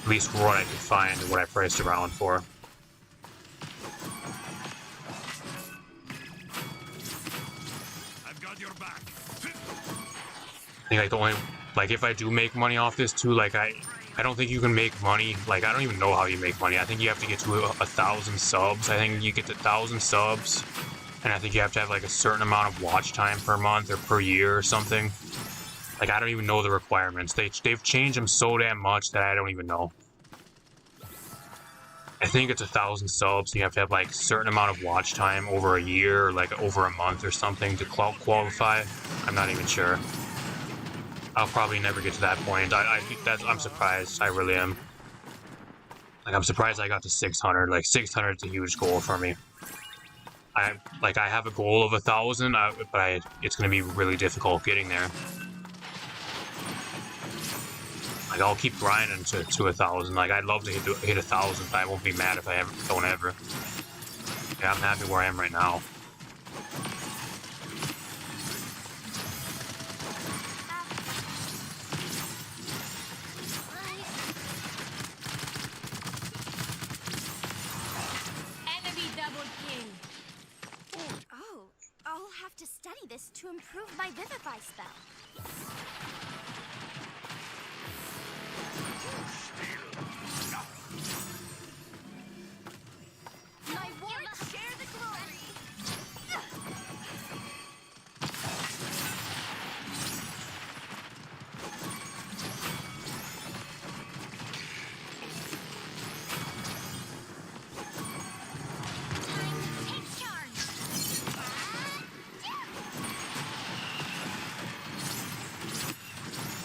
least for what I could find and what I priced around for. I've got your back. I think like the only if I do make money off this too, like I don't think you can make money. Like, I don't even know how you make money. I think you have to get to 1,000 subs. I think you get to 1,000 subs, and I think you have to have like a certain amount of watch time per month or per year or something. Like, I don't even know the requirements. They've changed them so damn much that I don't even know. I think it's 1,000 subs. You have to have like a certain amount of watch time over a year or like over a month or something to qualify. I'm not even sure. I'll probably never get to that point. I'm surprised. I really am. Like, I'm surprised I got to 600. Like, 600 is a huge goal for me. I have a goal of 1,000, but it's gonna be really difficult getting there. Like, I'll keep grinding to 1,000. Like, I'd love to hit 1,000, but I won't be mad if I don't ever. Yeah, I'm happy where I am right now. I'll have to study this to improve my Vivify spell. My warlocks share the glory. Time to take charge.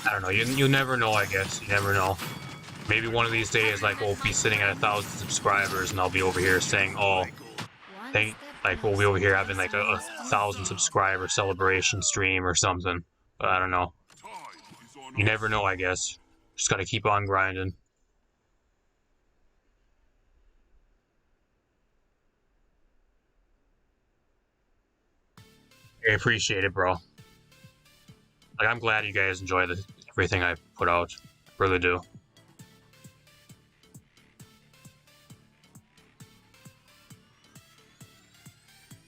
I don't know. You never know, I guess. You never know. Maybe one of these days, like, we'll be sitting at 1,000 subscribers, and I'll be over here saying, "Oh, like we'll be over here having like a 1,000 subscriber celebration stream or something." But I don't know. You never know, I guess. Just gotta keep on grinding. I appreciate it, bro. Like, I'm glad you guys enjoy everything I put out. Really do.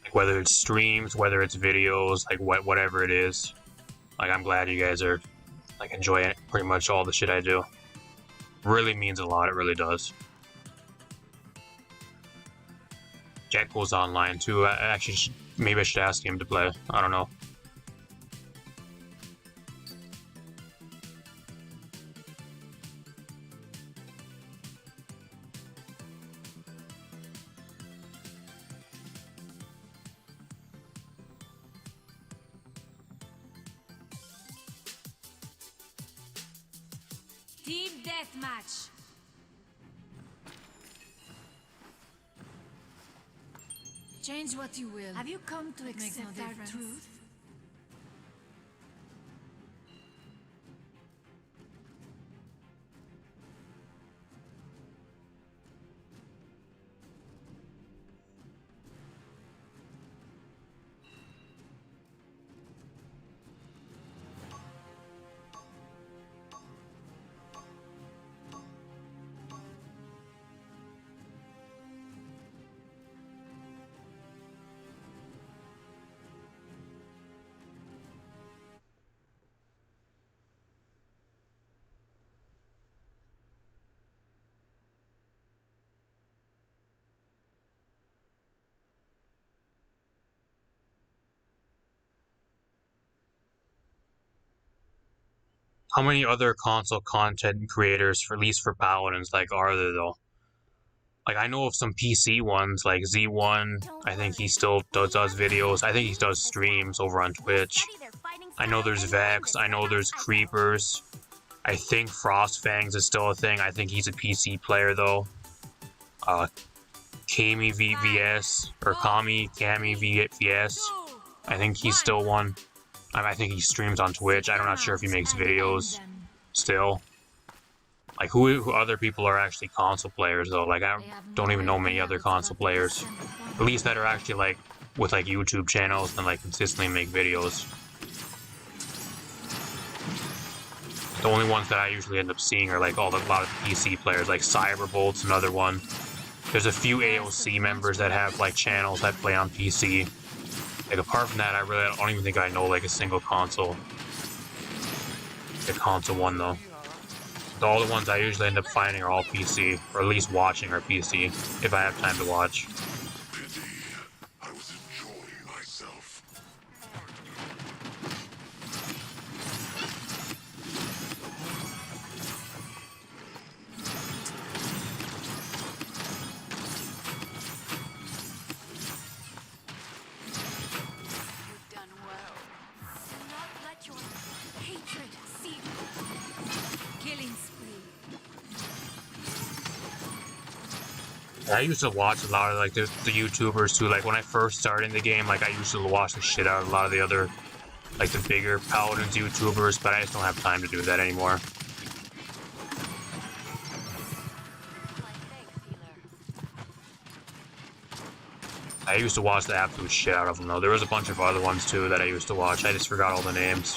Like, whether it's streams, whether it's videos, like whatever it is. Like, I'm glad you guys are like enjoying pretty much all the shit I do. Really means a lot. It really does. Jack goes online too. Maybe I should ask him to play. I don't know. Team deathmatch. Change what you will. Have you come to accept our truth? How many other console content creators, at least for Paladins, like, are there though? Like, I know of some PC ones, like Z1. I think he still does videos. I think he does streams over on Twitch. I know there's Vex. I know there's Creepers. I think Frostfangs is still a thing. I think he's a PC player though. Kami VS or Kami VS. I think he's still one. I think he streams on Twitch. I'm not sure if he makes videos still. Like, who other people are actually console players though? Like, I don't even know many other console players, at least that are actually like with like YouTube channels and like consistently make videos. The only ones that I usually end up seeing are like a lot of PC players, like Cyberbolt's another one. There's a few AOC members that have like channels that play on PC. Like, apart from that, I don't even think I know like a single console. The console one though. All the ones I usually end up finding are all PC, or at least watching are PC, if I have time to watch. I was enjoying myself. You've done well. Do not let your hatred see killing spree. I used to watch a lot of like the YouTubers too. Like, when I first started in the game, like, I used to watch the shit out of a lot of the other, like, the bigger Paladins YouTubers, but I just don't have time to do that anymore. I used to watch the absolute shit out of them though. There was a bunch of other ones too that I used to watch. I just forgot all the names.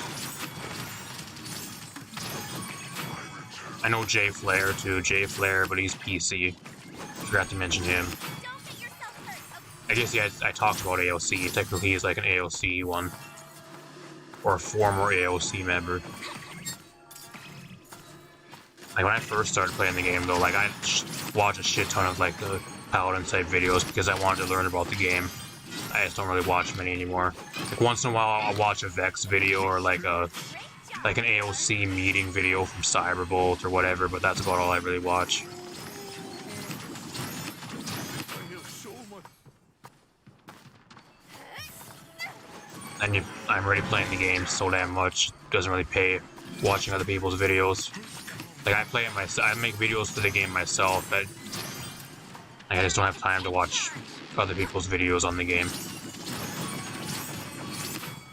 I know Jay Flair too. Jay Flair, but he's PC. Forgot to mention him. I guess, yeah, I talked about AOC. Technically, he's like an AOC one. Or a former AOC member. Like, when I first started playing the game, though, like, I watched a shit ton of, like, the Paladin type videos because I wanted to learn about the game. I just don't really watch many anymore. Like, once in a while, I'll watch a Vex video or, like, an AOC meeting video from Cyberbolt or whatever, but that's about all I really watch. And I'm already playing the game so damn much, it doesn't really pay watching other people's videos. Like I play it myself. I make videos for the game myself, but I just don't have time to watch other people's videos on the game.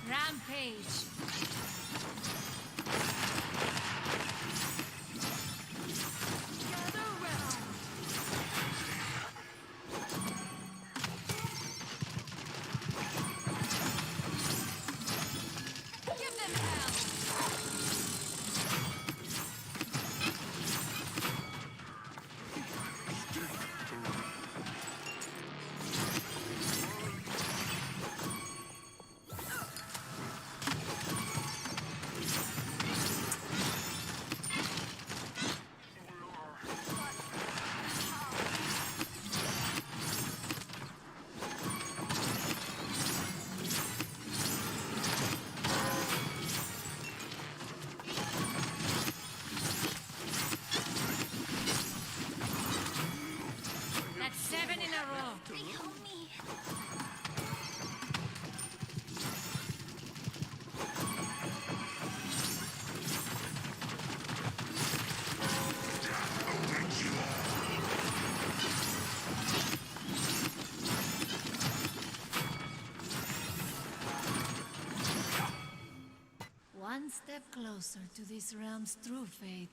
Rampage. Give them hell! That's 7 in a row. Help me. One step closer to this realm's true fate.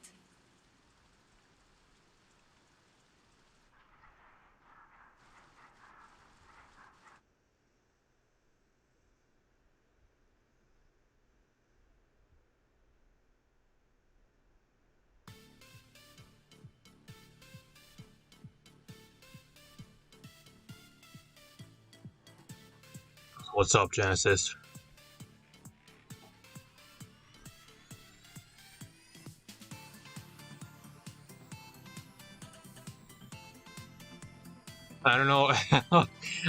What's up, Genesis? I don't know.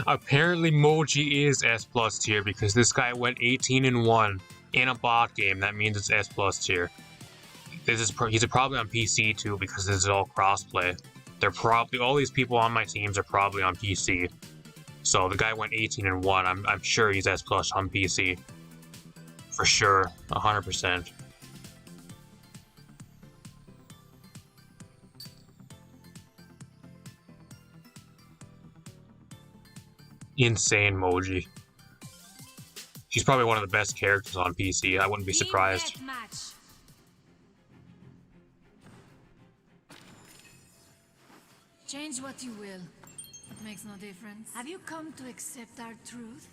Apparently, Moji is S+ tier because this guy went 18-1 in a bot game. That means it's S+ tier. He's probably on PC too because this is all crossplay. They're probably all these people on my teams are probably on PC. So the guy went 18-1. I'm sure he's S+ on PC. For sure, 100%. Insane Moji. He's probably one of the best characters on PC. I wouldn't be surprised. Team deathmatch. Change what you will. It makes no difference. Have you come to accept our truth?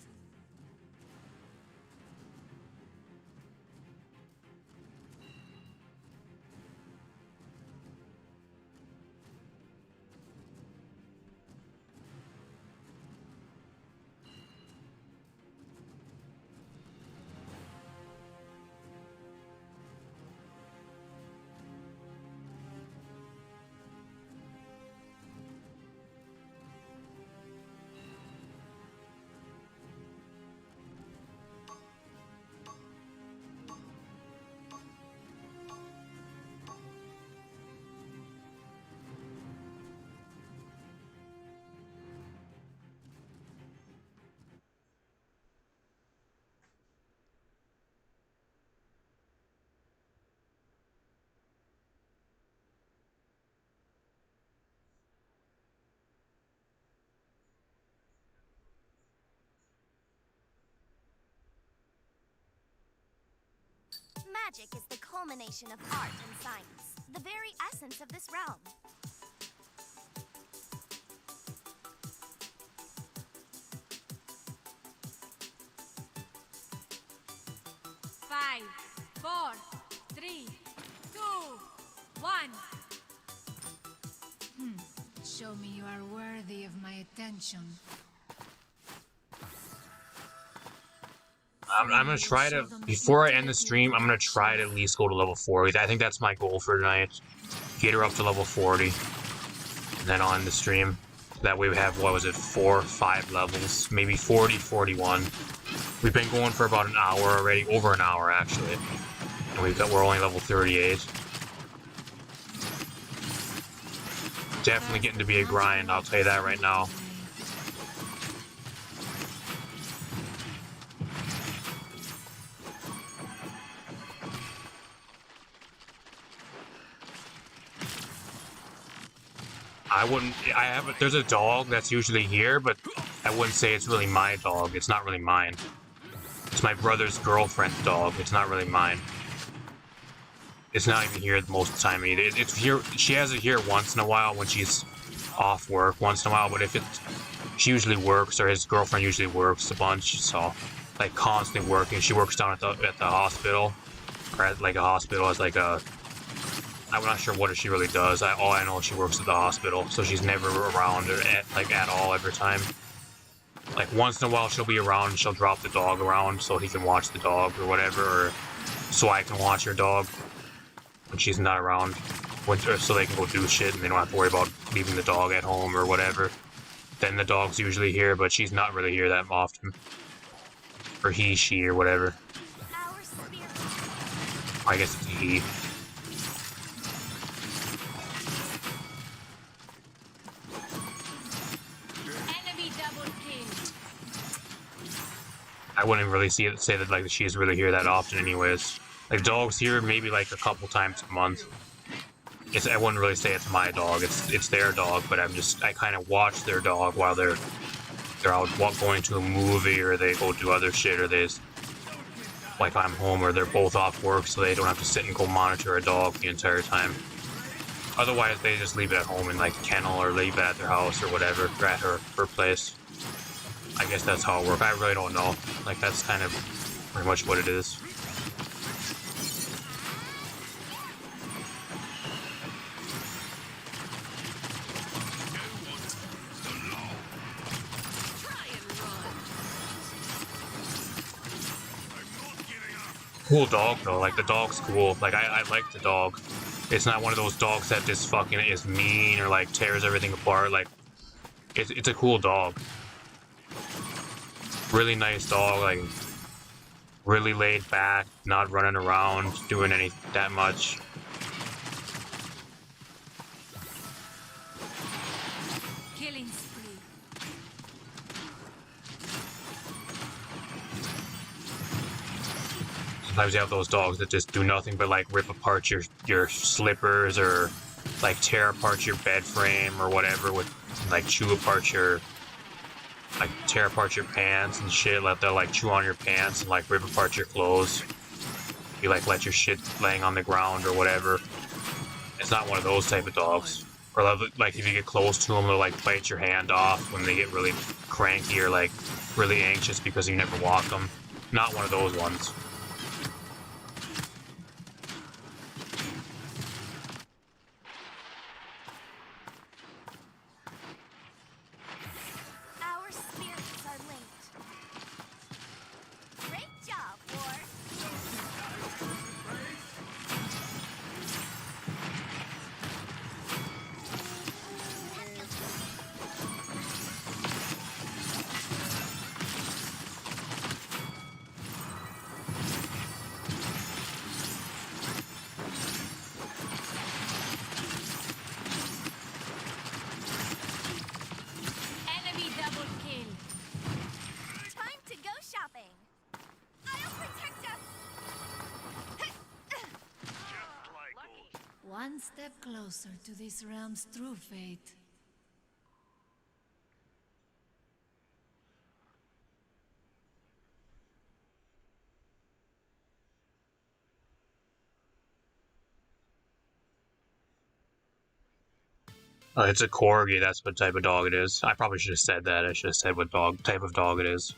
Magic is the culmination of art and science, the very essence of this realm. Five, four, three, two, one. Show me you are worthy of my attention. I'm gonna try to, before I end the stream, I'm gonna try to at least go to level 40. I think that's my goal for tonight. Get her up to level 40. And then on the stream. That way we have, what was it, 4 or 5 levels. Maybe 40, 41. We've been going for about an hour already, over an hour actually. And we're only level 38. Definitely getting to be a grind, I'll tell you that right now. I wouldn't. There's a dog that's usually here, but I wouldn't say it's really my dog. It's not really mine. It's my brother's girlfriend's dog. It's not really mine. It's not even here most of the time either. It's here. She has it here once in a while when she's off work once in a while. But if she usually works, or his girlfriend usually works a bunch, so like constantly working. She works down at the hospital, or at like a hospital as like a. I'm not sure what she really does. All I know is she works at the hospital, so she's never around at all every time. Like once in a while she'll be around and she'll drop the dog around so he can watch the dog or whatever, or so I can watch her dog when she's not around, so they can go do shit and they don't have to worry about leaving the dog at home or whatever. Then the dog's usually here, but she's not really here that often. Or he, she, or whatever. I guess it's a he. I wouldn't really say that like she's really here that often anyways. Like dogs here maybe like a couple times a month. I wouldn't really say it's my dog. It's their dog, but I kind of watch their dog while they're out going to a movie, or they go do other shit, or like I'm home, or they're both off work, so they don't have to sit and go monitor a dog the entire time. Otherwise, they just leave it at home in like a kennel, or leave it at their house or whatever, or at her place. I guess that's how it works. I really don't know. Like, that's kind of pretty much what it is. Cool dog, though. Like, the dog's cool. Like, I like the dog. It's not one of those dogs that just fucking is mean or, like, tears everything apart. Like, it's a cool dog. Really nice dog, like really laid back, not running around doing that much. Killing spree. Sometimes you have those dogs that just do nothing but like rip apart your slippers, or like tear apart your bed frame or whatever, with like tear apart your pants and shit. They'll like chew on your pants and like rip apart your clothes. You like let your shit laying on the ground or whatever. It's not one of those type of dogs. Or like if you get close to them, they'll like bite your hand off when they get really cranky or like really anxious because you never walk them. Not one of those ones. One step closer to this realm's true fate. It's a corgi, that's what type of dog it is. I probably should have said that. I should have said what type of dog it is.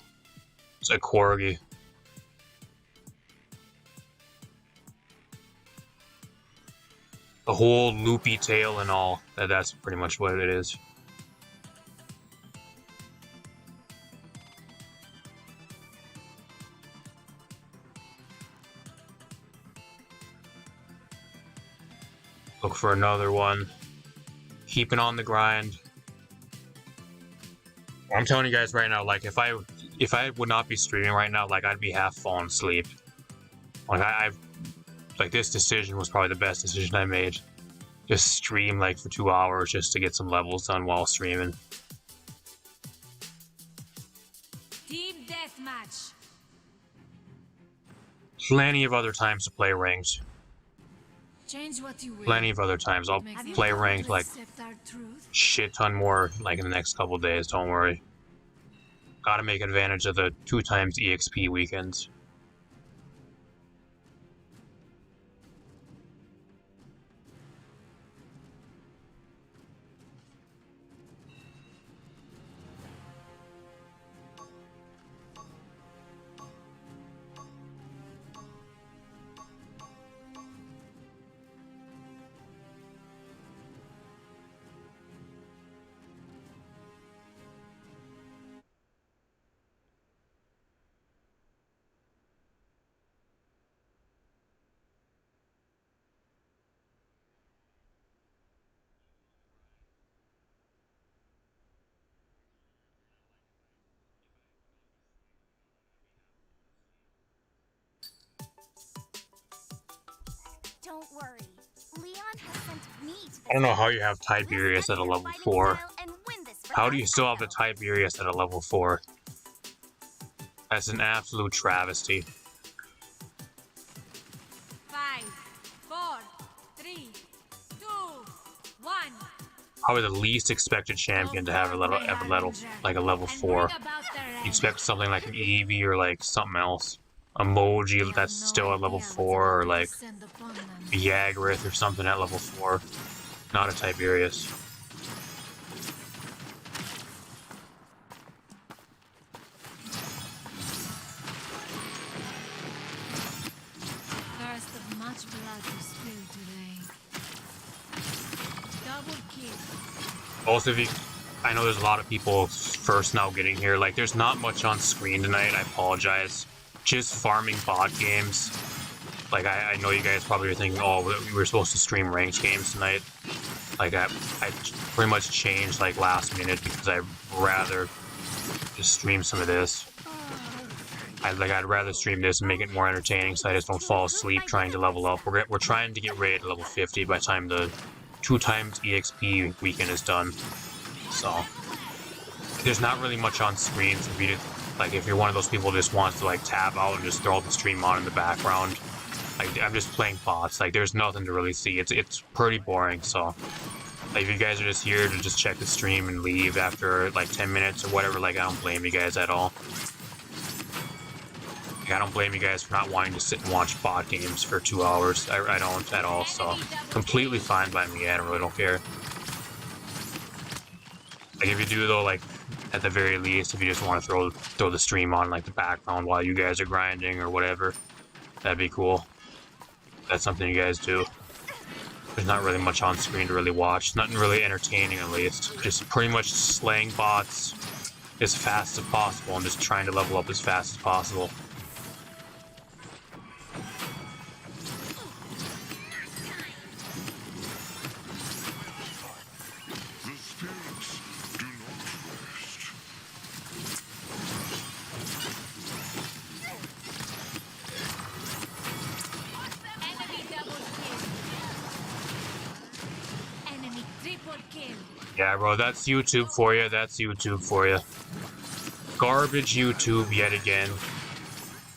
It's a corgi. The whole loopy tail and all. That's pretty much what it is. Look for another one. Keeping on the grind. I'm telling you guys right now, like if I would not be streaming right now, like I'd be half falling asleep. Like this decision was probably the best decision I made. Just stream like for 2 hours just to get some levels done while streaming. Team deathmatch. Plenty of other times to play ranked. Change what you will. Plenty of other times. I'll Have you play come ranked to like accept our truth? shit ton more like in the next couple days. Don't worry. Gotta make advantage of the 2 times EXP weekends. Don't worry. Leon has sent me to I don't know how you have Let's Tiberius at a study your level fighting 4. style and win this for How do you us. still have the Tiberius at a level 4? That's an absolute travesty. 5, 4, 3, 2, 1. Probably the least expected champion to have a level, like a level 4. You expect something like an Eevee or like something else. Emoji that's still at level 4, or like a Yagrith or something at level 4. Not a Tiberius. First of much blood to spill today. Double kill. Both of you, I know there's a lot of people first now getting here. Like, there's not much on screen tonight. I apologize. Just farming bot games. Like, I know you guys probably are thinking, oh, we were supposed to stream ranked games tonight. Like, I pretty much changed, like, last minute because I'd rather just stream some of this. I'd rather stream this and make it more entertaining so I just don't fall asleep trying to level up. We're trying to get rated level 50 by the time the 2 times EXP weekend is done. So, there's not really much on screen for me to, like, if you're one of those people who just wants to, like, tab out and just throw the stream on in the background. Like, I'm just playing bots. Like, there's nothing to really see. It's pretty boring, so. Like, if you guys are just here to just check the stream and leave after, like, 10 minutes or whatever, like, I don't blame you guys at all. Like, I don't blame you guys for not wanting to sit and watch bot games for 2 hours. I don't at all, so. Completely fine by me. I really don't care. Like, if you do, though, like, at the very least, if you just want to throw the stream on, like, the background while you guys are grinding or whatever, that'd be cool. That's something you guys do. There's not really much on screen to really watch. Nothing really entertaining, at least. Just pretty much slaying bots as fast as possible and just trying to level up as fast as possible. The spirits do not rest. Enemy double kill. Enemy triple kill. Yeah, bro, that's YouTube for you. That's YouTube for you. Garbage YouTube yet again.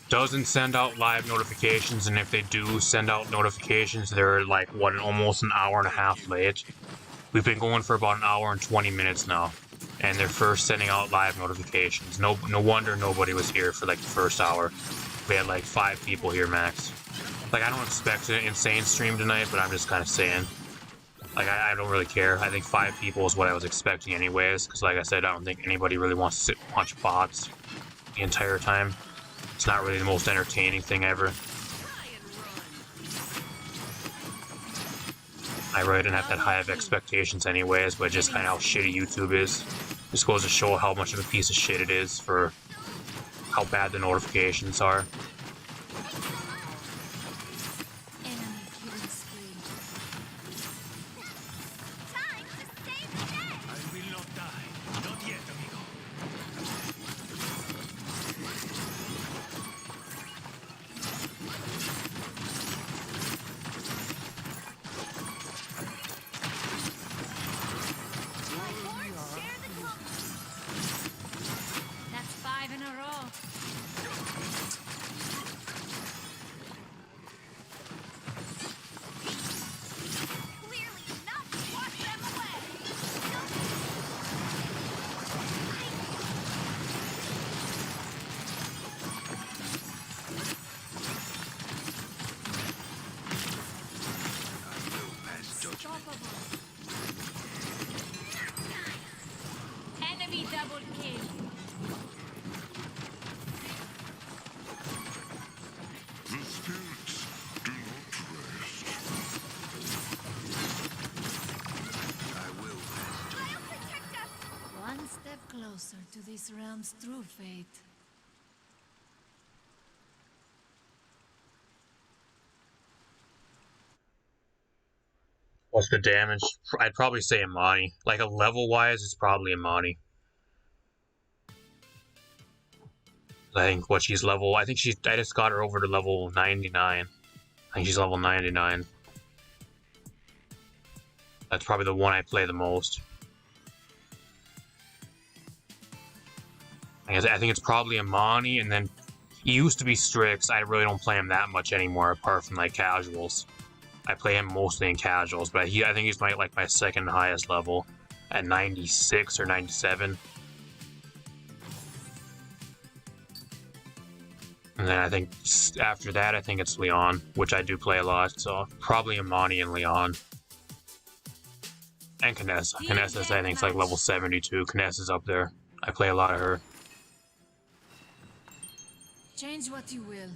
Doesn't send out live notifications, and if they do send out notifications, they're like, what, almost an hour and a half late. We've been going for about an hour and 20 minutes now, and they're first sending out live notifications. No wonder nobody was here for like the first hour. We had like 5 people here max. Like, I don't expect an insane stream tonight, but I'm just kind of saying. Like, I don't really care. I think 5 people is what I was expecting anyways, because like I said, I don't think anybody really wants to sit and watch bots the entire time. It's not really the most entertaining thing ever. I really didn't have that high of expectations anyways, but just kind of how shitty YouTube is. Just goes to show how much of a piece of shit it is for how bad the notifications are. Enemy killing spree. Time to save the day. I will not die. Not yet, amigo. Share the glory. That's 5 in a row. double kill. The spirits do not rest. I will rest. One step closer to this realm's true fate. What's the damage? I'd probably say Imani. Like a level-wise, it's probably Imani. I think what she's level. I just got her over to level 99. I think she's level 99. That's probably the one I play the most. I think it's probably Imani, and then he used to be Strix. I really don't play him that much anymore, apart from like casuals. I play him mostly in casuals, but I think he's my second highest level at 96 or 97. And then I think after that, I think it's Leon, which I do play a lot. So probably Imani and Leon. And Kinessa. Kinessa's, I think, is like level 72. Kinessa's up there. I play a lot of her. Change what you will.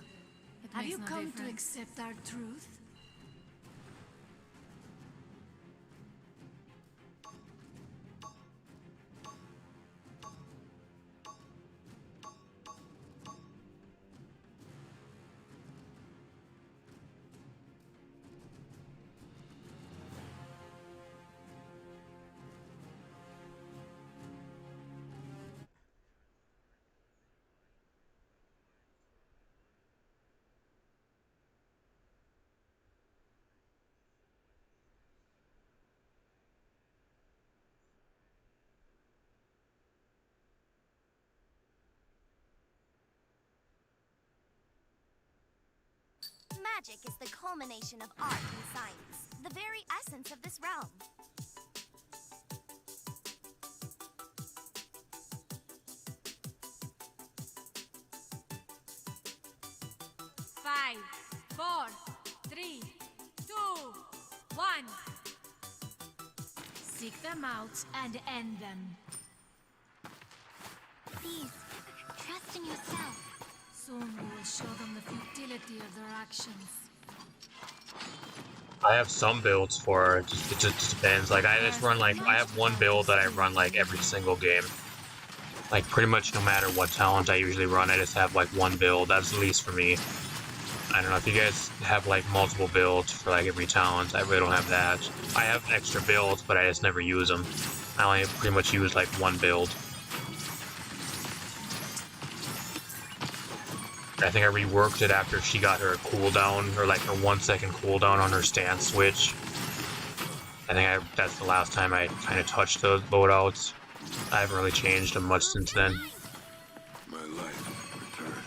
Have you come to accept our truth? Magic is the culmination of art and science, the very essence of this realm. Five, four, three, two, one. Seek them out and end them. Please, trust in yourself. Soon we will show them the futility of their actions. I have some builds for her. It just depends. Like I just run like I have one build that I run like every single game. Like pretty much no matter what talent I usually run, I just have like one build. That's at least for me. I don't know if you guys have like multiple builds for like every talent. I really don't have that. I have extra builds, but I just never use them. I only pretty much use like one build. I think I reworked it after she got her cooldown, or like her 1 second cooldown on her stance switch. I think that's the last time I kind of touched those loadouts. I haven't really changed them much since then. My life returns.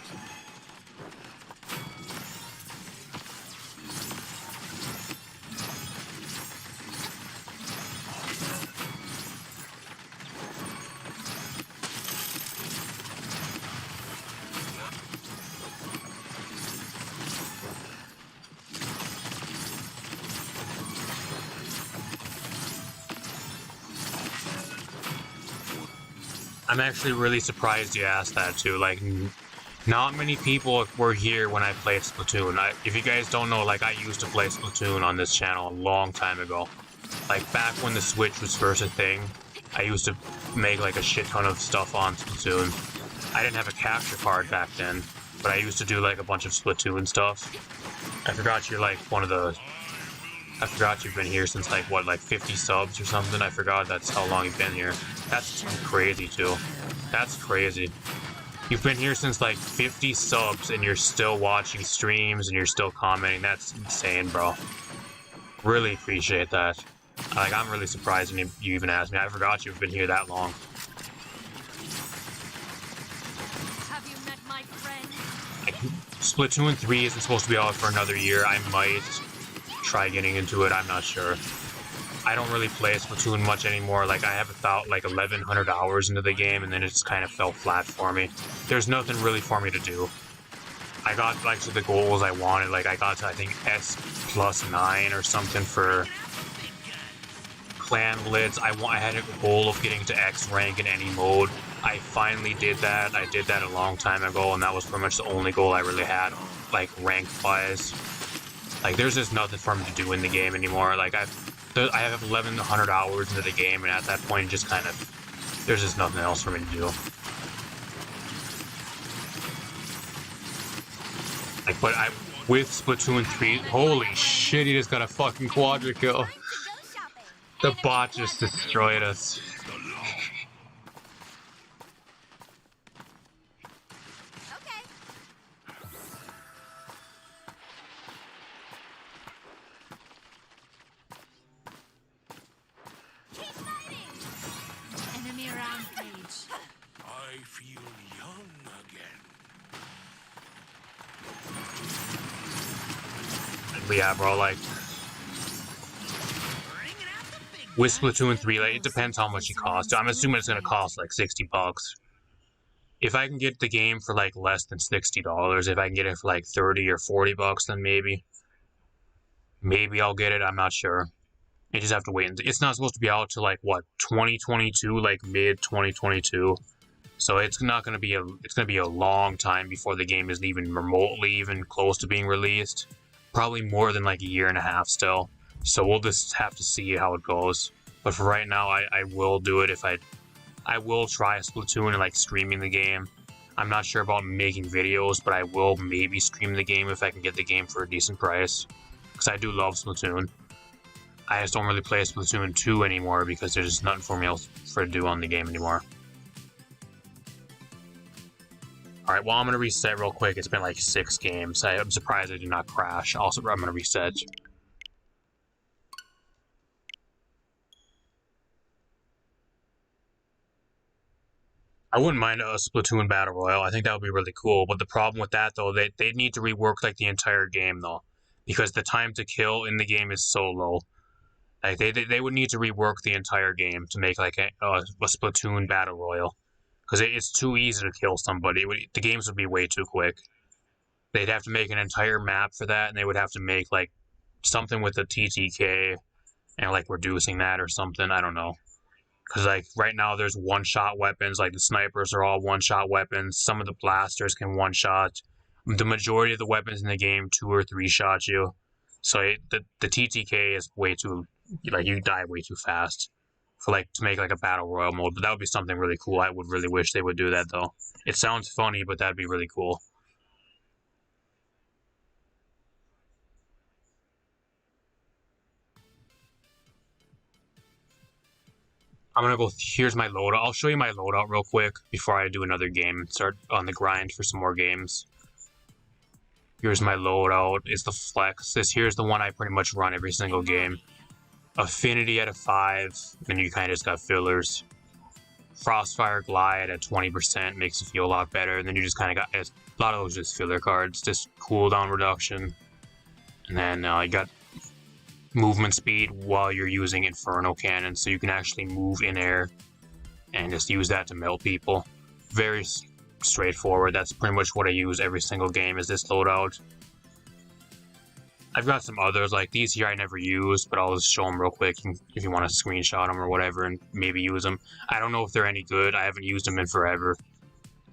I'm actually really surprised you asked that too. Like, not many people were here when I played Splatoon. If you guys don't know, like I used to play Splatoon on this channel a long time ago. Like back when the Switch was first a thing, I used to make like a shit ton of stuff on Splatoon. I didn't have a capture card back then, but I used to do like a bunch of Splatoon stuff. I forgot you're like one of the... I forgot you've been here since like, what, like 50 subs or something? I forgot that's how long you've been here. That's crazy too. That's crazy. You've been here since like 50 subs and you're still watching streams and you're still commenting. That's insane, bro. Really appreciate that. Like, I'm really surprised when you even asked me. I forgot you've been here that long. Have you met my friend? Splatoon 3 isn't supposed to be out for another year. I might try getting into it. I'm not sure. I don't really play Splatoon much anymore. Like, I have about like 1,100 hours into the game, and then it just kind of fell flat for me. There's nothing really for me to do. I got like to the goals I wanted. Like, I got to, I think, S+9 or something for clan blitz. I had a goal of getting to X rank in any mode. I finally did that. I did that a long time ago, and that was pretty much the only goal I really had, like, rank-wise. Like, there's just nothing for me to do in the game anymore. Like, I have 1,100 hours into the game, and at that point, just kind of, there's just nothing else for me to do. Like, but with Splatoon 3, holy shit, he just got a fucking quadra kill. The bot just destroyed us. Enemy rampage. I feel young again. Yeah, bro, like, with Splatoon 3, like, it depends how much it costs. I'm assuming it's gonna cost like $60. If I can get the game for like less than $60, if I can get it for like 30 or 40 bucks, then maybe I'll get it. I'm not sure. You just have to wait. It's not supposed to be out till like what, 2022, like mid 2022. So it's not gonna be a long time before the game is even remotely even close to being released. Probably more than like a year and a half still. So we'll just have to see how it goes. But for right now, I will do it if I will try Splatoon and like streaming the game. I'm not sure about making videos, but I will maybe stream the game if I can get the game for a decent price. Because I do love Splatoon. I just don't really play Splatoon 2 anymore because there's just nothing for me else to do on the game anymore. Alright, well, I'm going to reset real quick. It's been like 6 games. I'm surprised I did not crash. Also, I'm going to reset. I wouldn't mind a Splatoon Battle Royale. I think that would be really cool. But the problem with that, though, they need to rework like the entire game, though. Because the time to kill in the game is so low. Like, they would need to rework the entire game to make like a Splatoon Battle Royale. Because it's too easy to kill somebody. The games would be way too quick. They'd have to make an entire map for that, and they would have to make, like, something with the TTK, and, like, reducing that or something. I don't know. Because, like, right now there's one-shot weapons. Like, the snipers are all one-shot weapons. Some of the blasters can one-shot. The majority of the weapons in the game 2 or 3 shot you. So the TTK is way too... Like, you die way too fast. For like to make like a battle royale mode, but that would be something really cool. I would really wish they would do that though. It sounds funny, but that'd be really cool. I'm gonna go. Here's my loadout. I'll show you my loadout real quick before I do another game and start on the grind for some more games. Here's my loadout. It's the Flex. Here's the one I pretty much run every single game. Affinity at a 5, then you kind of just got fillers. Frostfire Glide at 20% makes you feel a lot better, and then you just kind of got a lot of those just filler cards, just cooldown reduction. And then you got movement speed while you're using Inferno Cannon, so you can actually move in air and just use that to melt people. Very straightforward. That's pretty much what I use every single game is this loadout. I've got some others, like these here I never used, but I'll just show them real quick if you want to screenshot them or whatever and maybe use them. I don't know if they're any good. I haven't used them in forever.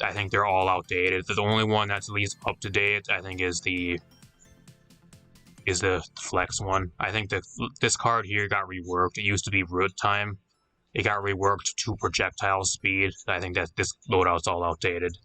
I think they're all outdated. The only one that's at least up to date, I think, is the Flex one. I think that this card here got reworked. It used to be Root Time. It got reworked to Projectile Speed. I think that this loadout's all outdated.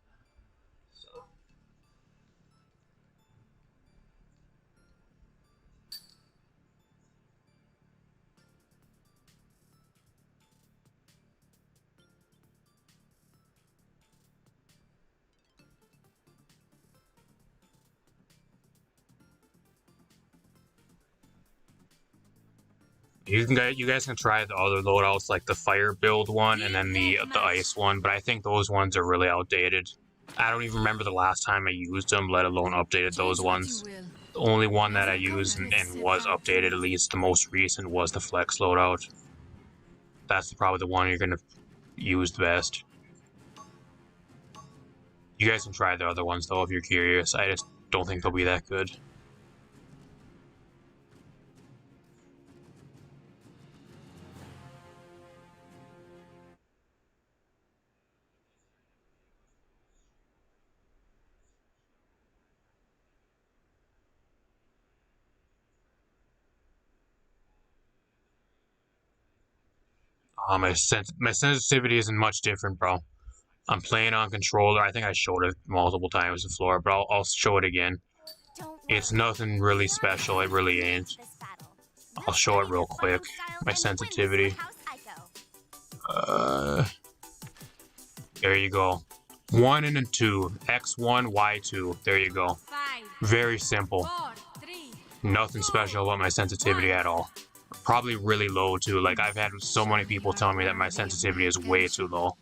You guys can try the other loadouts, like the fire build one and then the ice one, but I think those ones are really outdated. I don't even remember the last time I used them, let alone updated those ones. The only one that I used and was updated, at least the most recent, was the Flex loadout. That's probably the one you're gonna use the best. You guys can try the other ones though if you're curious. I just don't think they'll be that good. My sensitivity isn't much different, bro. I'm playing on controller. I think I showed it multiple times before, but I'll show it again. Don't It's worry. nothing really You're special. It really ain't. this battle. I'll show it real quick. My sensitivity. There you go. 1 and a 2. X1, Y2. There you go. 5, Very simple. 4, 3. Nothing special about my sensitivity at all. Probably really low too. Like, I've had so many people tell me that my sensitivity is way too low.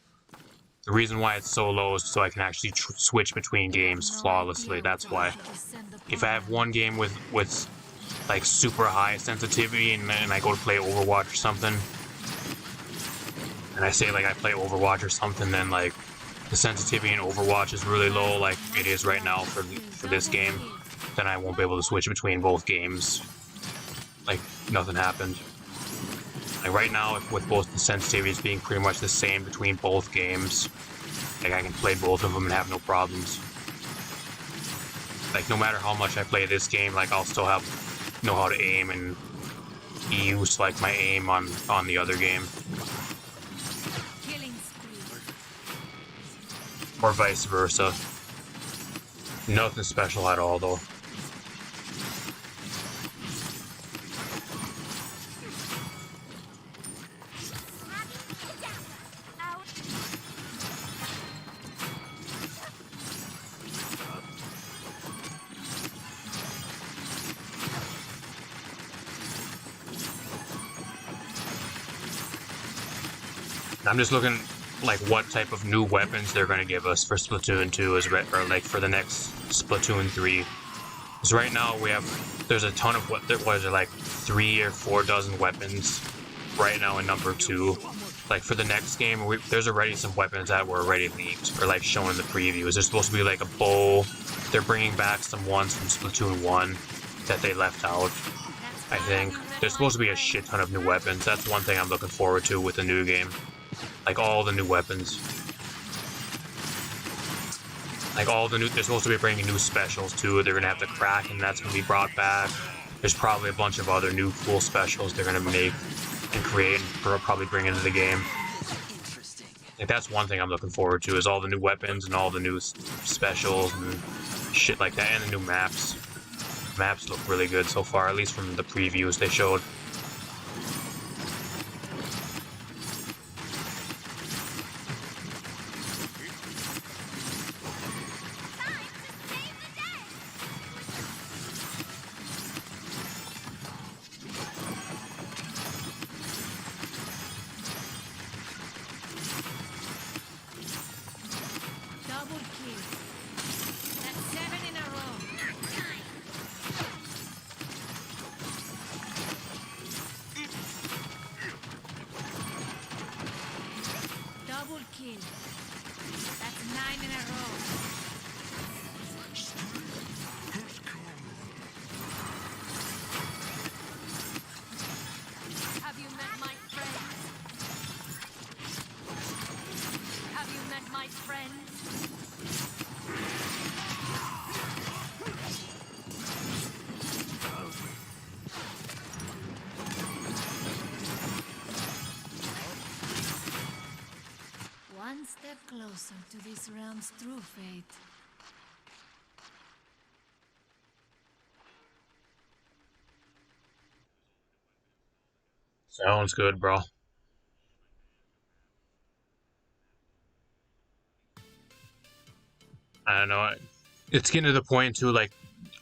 The reason why it's so low is so I can actually switch between games flawlessly. That's why. If I have one game with like super high sensitivity and I go to play Overwatch or something, and I say like I play Overwatch or something, then like the sensitivity in Overwatch is really low, like it is right now for this game, then I won't be able to switch between both games. Like nothing happened. Like right now, with both the sensitivities being pretty much the same between both games, like I can play both of them and have no problems. Like no matter how much I play this game, like I'll still know how to aim and use like my aim on the other game, Killing spree. or vice versa. Nothing special at all though. I'm just looking like what type of new weapons they're going to give us for Splatoon 2 or like for the next Splatoon 3. Because right now there's a ton of what is it, like 3 or 4 dozen weapons right now in number 2. Like for the next game, there's already some weapons that were already leaked or like shown in the previews. There's supposed to be like a bow. They're bringing back some ones from Splatoon 1 that they left out. I think there's supposed to be a shit ton of new weapons. That's one thing I'm looking forward to with the new game. Like all the new weapons. Like they're supposed to be bringing new specials too. They're gonna have the Kraken, that's gonna be brought back. There's probably a bunch of other new cool specials they're gonna make and create and probably bring into the game. Like that's one thing I'm looking forward to, is all the new weapons and all the new specials and shit like that, and the new maps. Maps look really good so far, at least from the previews they showed. Double kill. That's 7 in a row. Double kill. That's 9 in a row. Have you met my friends? Have you met my friends? One step closer to this realm's true fate. Sounds good, bro. I don't know. It's getting to the point too, like,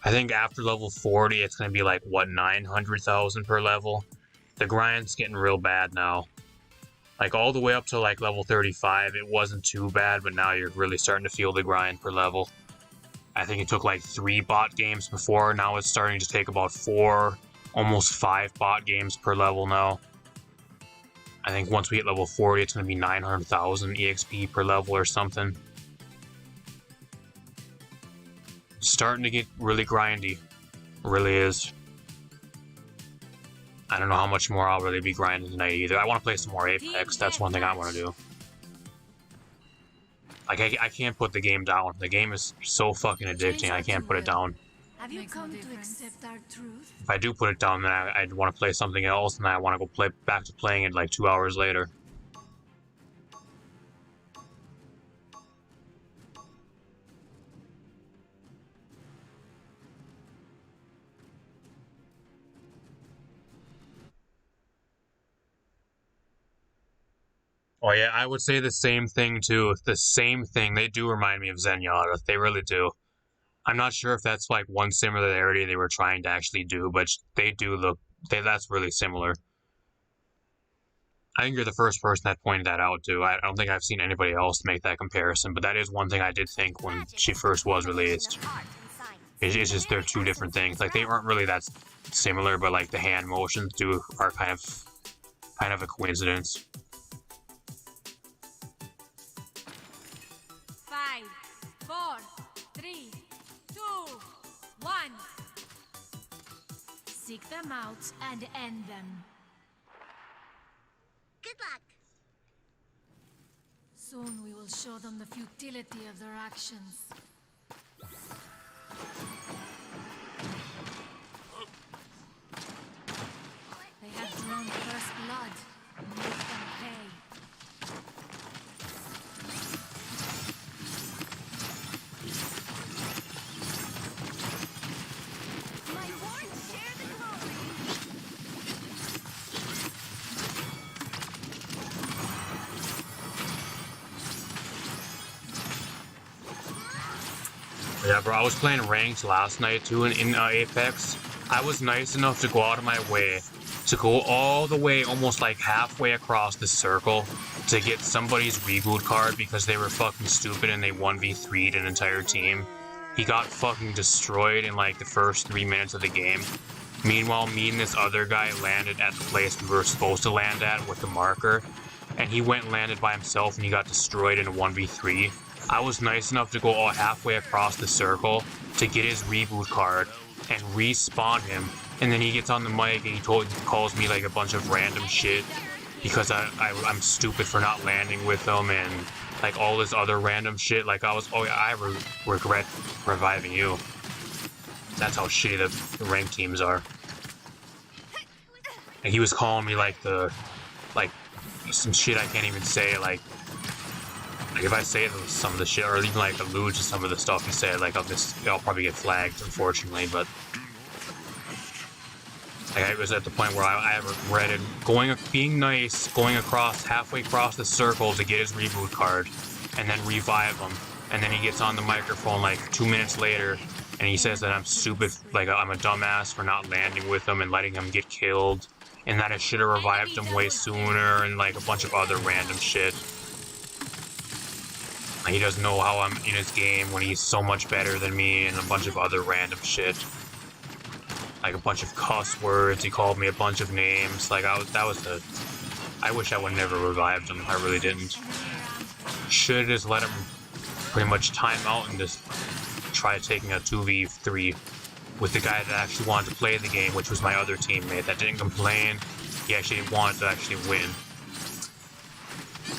I think after level 40, it's going to be like, what, 900,000 per level? The grind's getting real bad now. Like, all the way up to, like, level 35, it wasn't too bad, but now you're really starting to feel the grind per level. I think it took, like, 3 bot games before. Now it's starting to take about 4, almost 5 bot games per level now. I think once we hit level 40, it's going to be 900,000 EXP per level or something. It's starting to get really grindy. Really is. I don't know how much more I'll really be grinding tonight either. I want to play some more Apex. That's one thing I want to do. Like, I can't put the game down. The game is so fucking addicting. I can't put it down. Have you come to accept our truth? If I do put it down, then I'd want to play something else, and I want to go back to playing it like 2 hours later. Oh yeah, I would say the same thing too. The same thing. They do remind me of Zenyatta. They really do. I'm not sure if that's like one similarity they were trying to actually do, but they do look. That's really similar. I think you're the first person that pointed that out too. I don't think I've seen anybody else make that comparison, but that is one thing I did think when Magic she is the first was culmination released. of art and science. It's The just they're very two different essence of things. this Like they realm. aren't really that similar, but like the hand motions are kind of a coincidence. 5, 4, 3, 2, 1. Seek them out and end them. Good luck. Soon we will show them the futility of their actions. They have drawn first blood. Make them pay. My Wont share the glory. Yeah, bro, I was playing ranked last night too in Apex. I was nice enough to go out of my way to go all the way, almost like halfway across the circle to get somebody's reboot card because they were fucking stupid and they 1v3'd an entire team. He got fucking destroyed in like the first 3 minutes of the game. Meanwhile, me and this other guy landed at the place we were supposed to land at with the marker, and he went and landed by himself and he got destroyed in a 1v3. I was nice enough to go all halfway across the circle to get his reboot card and respawn him, and then he gets on the mic and he calls me like a bunch of random shit because I'm stupid for not landing with him and like all this other random shit. Like I regret reviving you. That's how shitty the ranked teams are. And he was calling me like some shit I can't even say, like if I say some of the shit, or even like allude to some of the stuff he said, like I'll probably get flagged, unfortunately. But like, I was at the point where I regretted being nice, going halfway across the circle to get his reboot card, and then revive him. And then he gets on the microphone like 2 minutes later, and he says that I'm stupid, like I'm a dumbass for not landing with him and letting him get killed, and that I should have revived him way sooner, and like a bunch of other random shit. He doesn't know how I'm in his game when he's so much better than me, and a bunch of other random shit. Like a bunch of cuss words, he called me a bunch of names. Like I wish I would never revived him. I really didn't. Should just let him pretty much time out and just try taking a 2v3 with the guy that actually wanted to play the game, which was my other teammate that didn't complain. He actually wanted to actually win.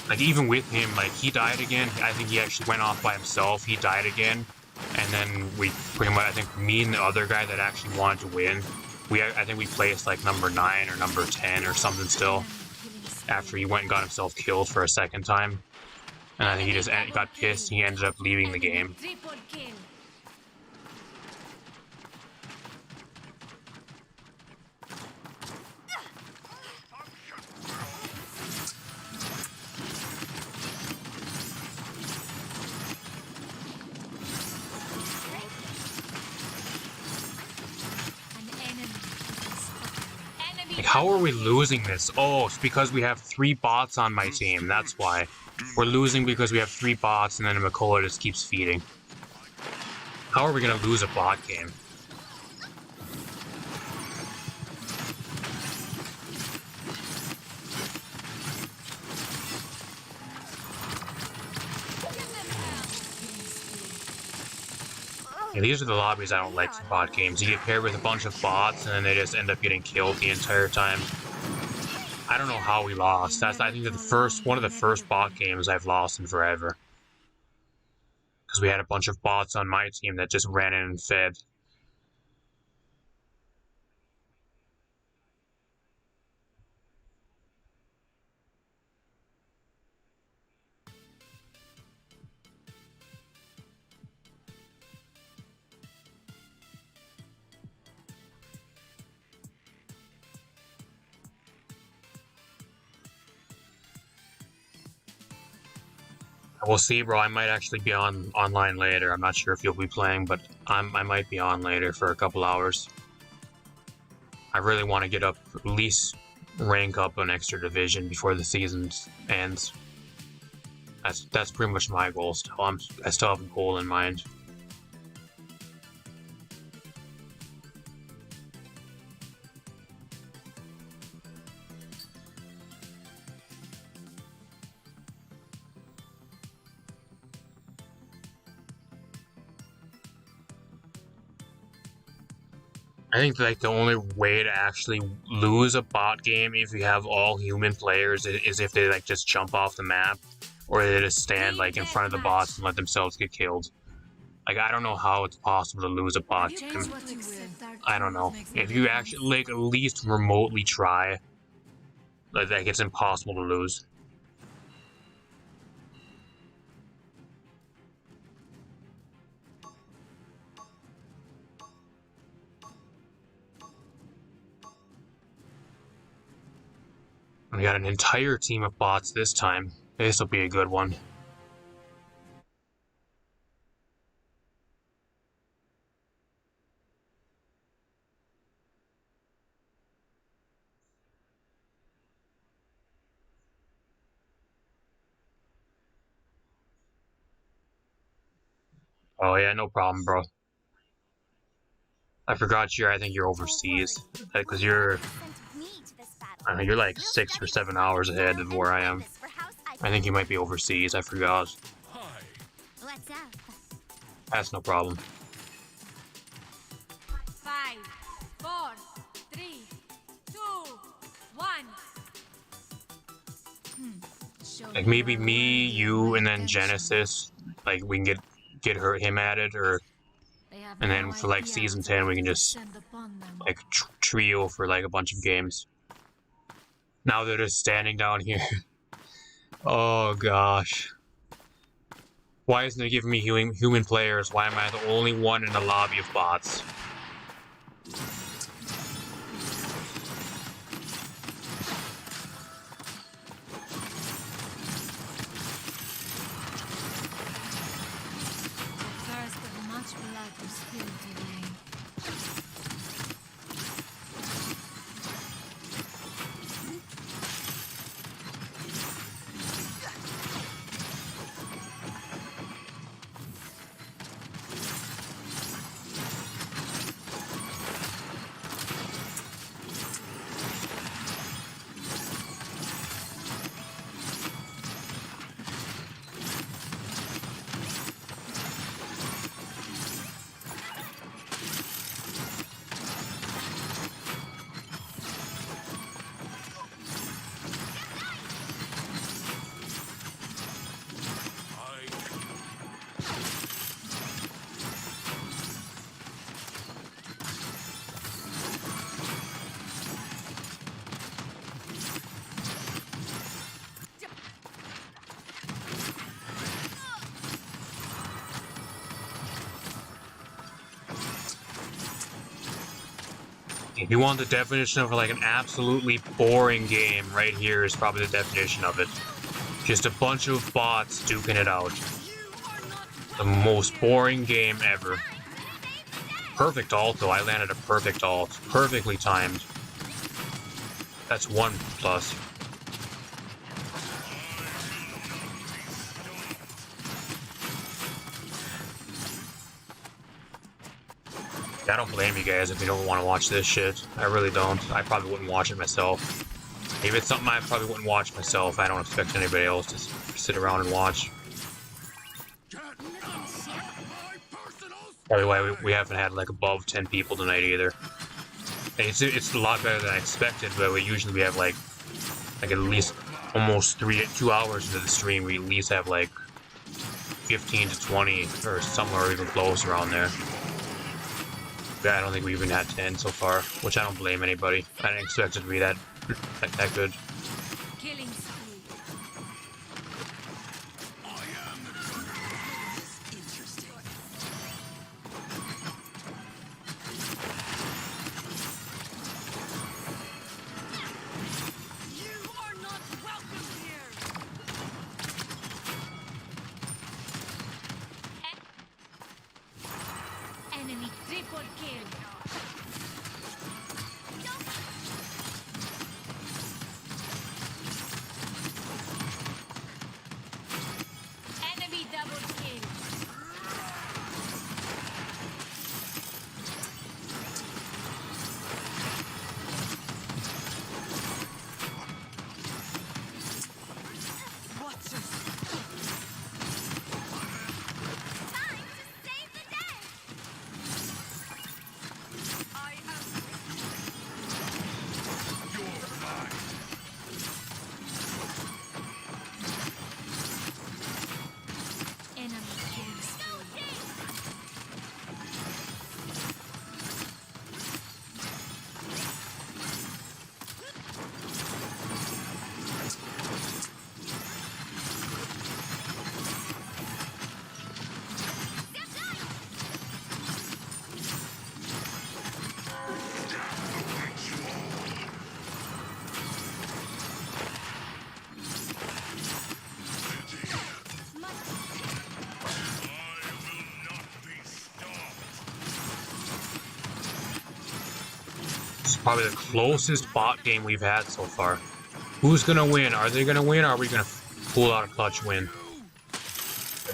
Like, even with him, like, he died again. I think he actually went off by himself. He died again. And then we pretty much, I think me and the other guy that actually wanted to win, I think we placed, like, number 9 or number 10 or something still. After he went and got himself killed for a second time. And I think he just got pissed and he ended up leaving the game. Triple kill. Like, how are we losing this? Oh, it's because we have 3 bots on my team. That's why. We're losing because we have 3 bots and then Makola just keeps feeding. How are we gonna lose a bot game? Yeah, these are the lobbies I don't like for bot games. You get paired with a bunch of bots, and then they just end up getting killed the entire time. I don't know how we lost. I think that one of the first bot games I've lost in forever. Because we had a bunch of bots on my team that just ran in and fed. We'll see, bro. I might actually be online later. I'm not sure if you'll be playing, but I might be on later for a couple hours. I really want to get up, at least rank up an extra division before the season ends. That's pretty much my goal still. I still have a goal in mind. I think like the only way to actually lose a bot game if you have all human players is if they like just jump off the map, or they just stand like in front of the bots and let themselves get killed. Like I don't know how it's possible to lose a bot game. Change what you will. I don't know. If you actually like at least remotely try, like it's impossible to lose. We got an entire team of bots this time. This will be a good one. Oh yeah, no problem, bro. I forgot I think you're overseas. Because you're... I mean, you're like 6 or 7 hours ahead of where I am. I think you might be overseas. I forgot. Hi. What's up? That's no problem. 5, 4, 3, 2, 1. Like maybe me, you, and then Genesis. Like we can get him at it, or and then for like season 10 we can just like trio for like a bunch of games. Now they're just standing down here. Oh gosh. Why isn't it giving me human players? Why am I the only one in the lobby of bots? Thirst of much blood was spilled today. If you want the definition of like an absolutely boring game, right here is probably the definition of it. Just a bunch of bots duking it out. The most boring game ever. Perfect ult though, I landed a perfect ult. Perfectly timed. That's 1 plus. I don't blame you guys if you don't want to watch this shit. I really don't. I probably wouldn't watch it myself. If it's something I probably wouldn't watch myself, I don't expect anybody else to sit around and watch. By the way, we haven't had like above 10 people tonight either. It's a lot better than I expected, but we usually have like at least almost 2 hours into the stream, we at least have like 15 to 20 or somewhere even close around there. I don't think we even had 10 so far, which I don't blame anybody. I didn't expect it to be that good. Killing spree. You are not welcome here. Triple kill. Enemy double kill. What's this? Time to save the day! I am... You're mine. Enemy kill spree. I will not be stopped. This is probably the closest bot game we've had so far. Who's gonna win? Are they gonna win, or are we gonna pull out a clutch win?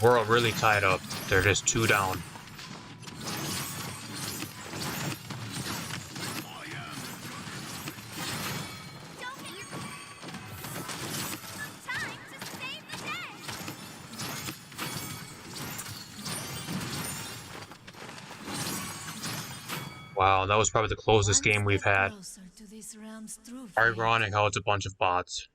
We're all really tied up. They're just 2 down. Don't get your... Time to save the day! Wow, that was probably the closest game we've had. Closer to this realm's true fate. Ironic how it's a bunch of bots.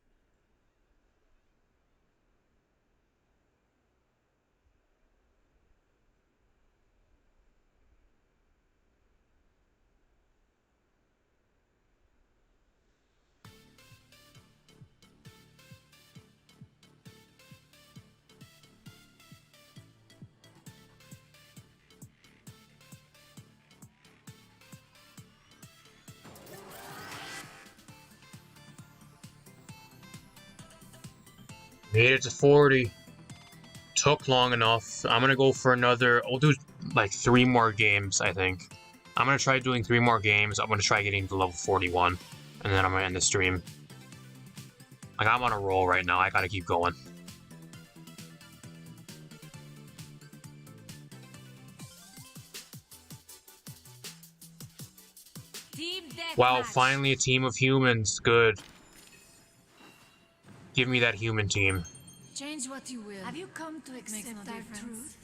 Made it to 40. Took long enough. I'm gonna go for another. I'll do like 3 more games, I think. I'm gonna try doing 3 more games. I'm gonna try getting to level 41. And then I'm gonna end the stream. Like, I'm on a roll right now. I gotta keep going. Team deathmatch. Wow, finally a team of humans. Good. Give me that human team. Change what you will. Have you come to accept no our difference. truth?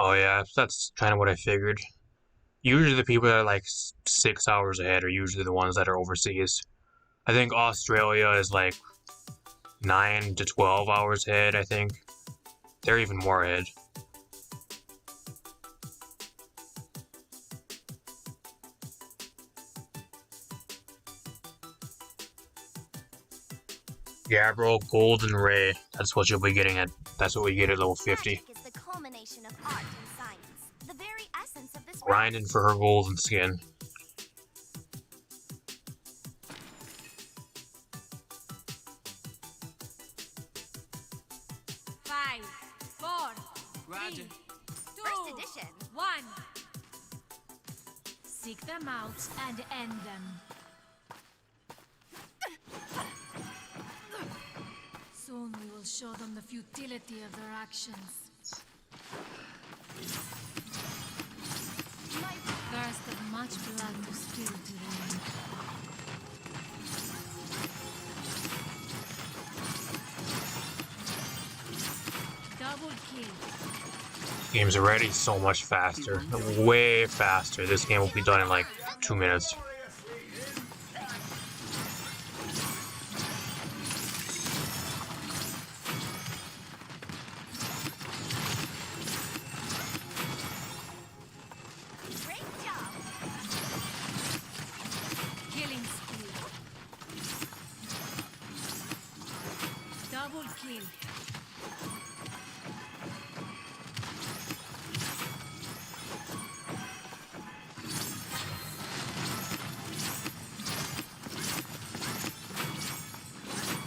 Oh yeah, that's kind of what I figured. Usually the people that are like 6 hours ahead are usually the ones that are overseas. I think Australia is like 9 to 12 hours ahead, I think. They're even more ahead. Yeah, bro, Golden Ray. That's what you'll be getting at. That's what we get at level 50. Magic is the culmination of art and science, the very essence of this realm. Grinding for her golden skin. Five, four, Roger. three, two, First edition. 1. Seek them out and end them. Soon we will show them the futility of their actions. My Thirst of much blood to spill today. Double kill. Game's already so much faster. Way faster. This game will be done in like 2 minutes.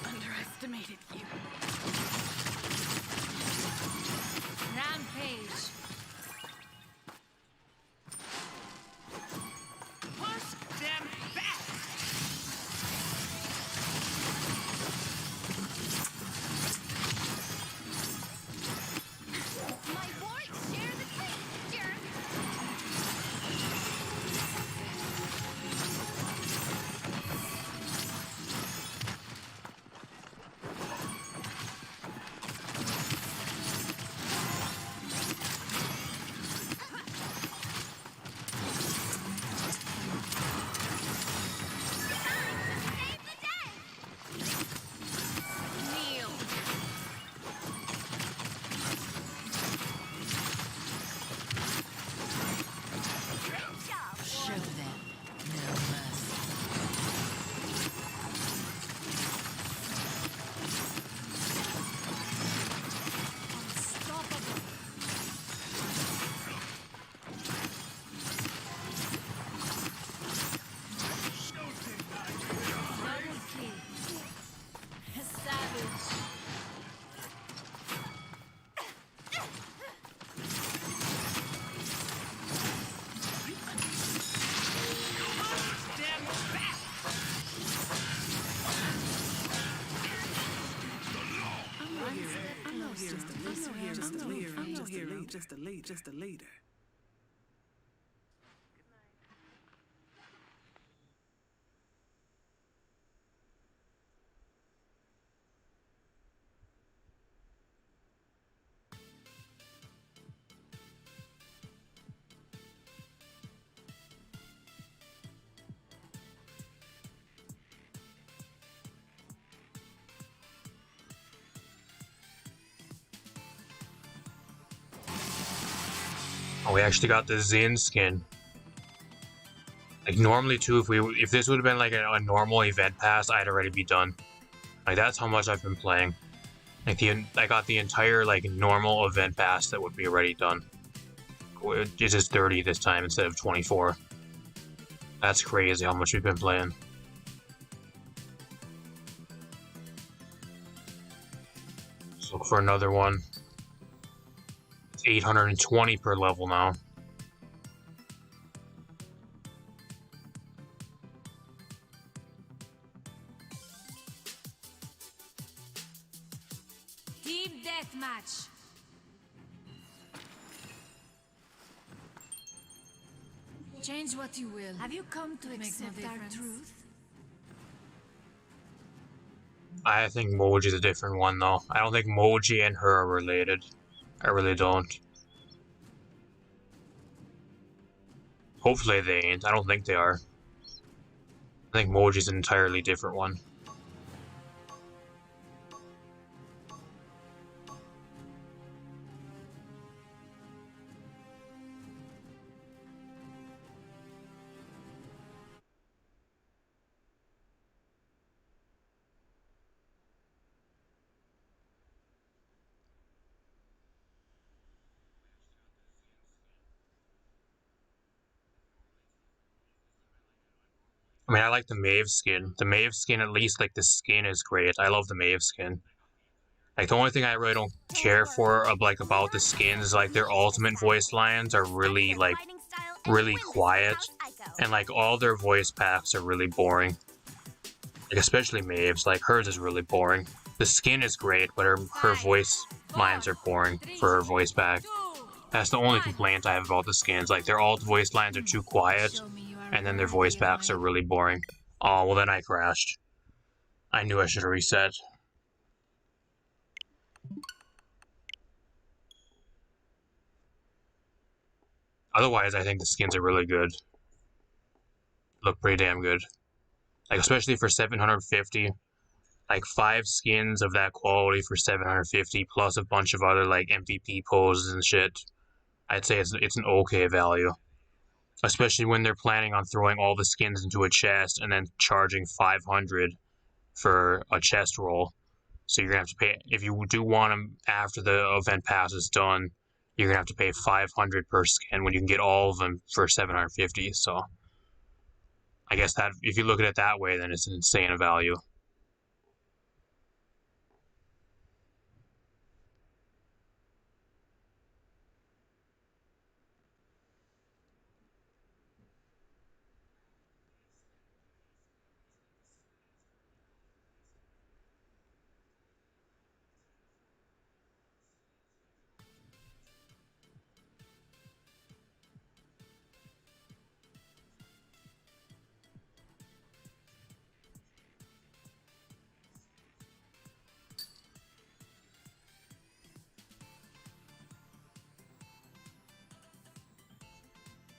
Underestimated you. Rampage. Push them back! My wards share the same, jerk! Save the day! Kneel. Great job, Show Wont. them no mercy. Unstoppable. Double kill. Savage. Push them back! Just a leader. Oh, we actually got the Zin skin. Like normally too, if this would have been like a normal event pass, I'd already be done. Like that's how much I've been playing. Like I got the entire like normal event pass that would be already done. It's just 30 this time instead of 24. That's crazy how much we've been playing. Let's look for another one. It's 820 per level now. Team deathmatch. Change what you will. Have you come to accept our truth? I think Moji's a different one though. I don't think Moji and her are related. I really don't. Hopefully they ain't. I don't think they are. I think Moji's an entirely different one. I mean, I like the Maeve skin. The Maeve skin, at least, like, the skin is great. I love the Maeve skin. Like, the only thing I really don't care for, about the skins is, like, their ultimate voice lines are really, like, really quiet. And, like, all their voice packs are really boring. Like, especially Maeve's. Like, hers is really boring. The skin is great, but her voice lines are boring for her voice pack. That's the only complaint I have about the skins. Like, their alt voice lines are too quiet. Show me you are And then their worthy voice of packs my- are really boring. Oh, well then I crashed. I knew I should have reset. Otherwise, I think the skins are really good. Look pretty damn good. Like, especially for 750. Like, 5 skins of that quality for 750, plus a bunch of other, like, MVP poses and shit. I'd say it's an okay value. Especially when they're planning on throwing all the skins into a chest and then charging 500 for a chest roll. So you're gonna have to pay, if you do want them after the event pass is done, you're gonna have to pay 500 per skin when you can get all of them for 750. So I guess that if you look at it that way, then it's an insane value.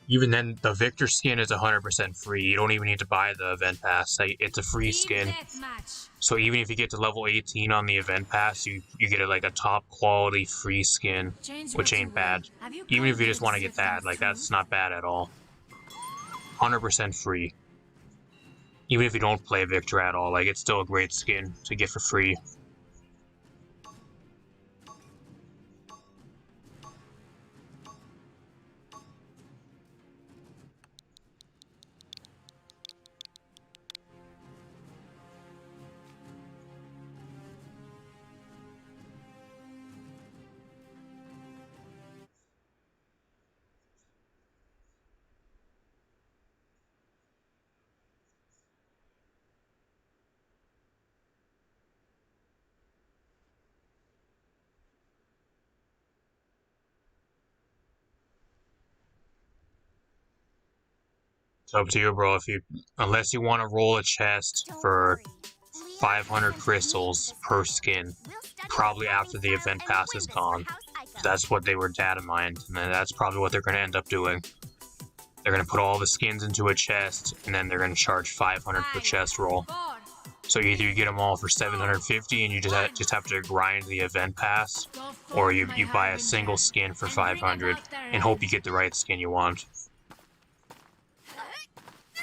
Even then, the Victor skin is 100% free. You don't even need to buy the event pass. It's a free skin. So even if you get to level 18 on the event pass, you get like a top quality free skin, which ain't bad. Even if you just want to get that, like that's not bad at all. 100% free. Even if you don't play Victor at all, like it's still a great skin to get for free. It's up to you, bro. Unless you want to roll a chest for 500 crystals per skin, probably after the event pass is gone. That's what they were data mined, and that's probably what they're going to end up doing. They're going to put all the skins into a chest, and then they're going to charge 500 per chest roll. So either you get them all for 750, and you just have to grind the event pass, or you buy a single skin for 500 and hope you get the right skin you want.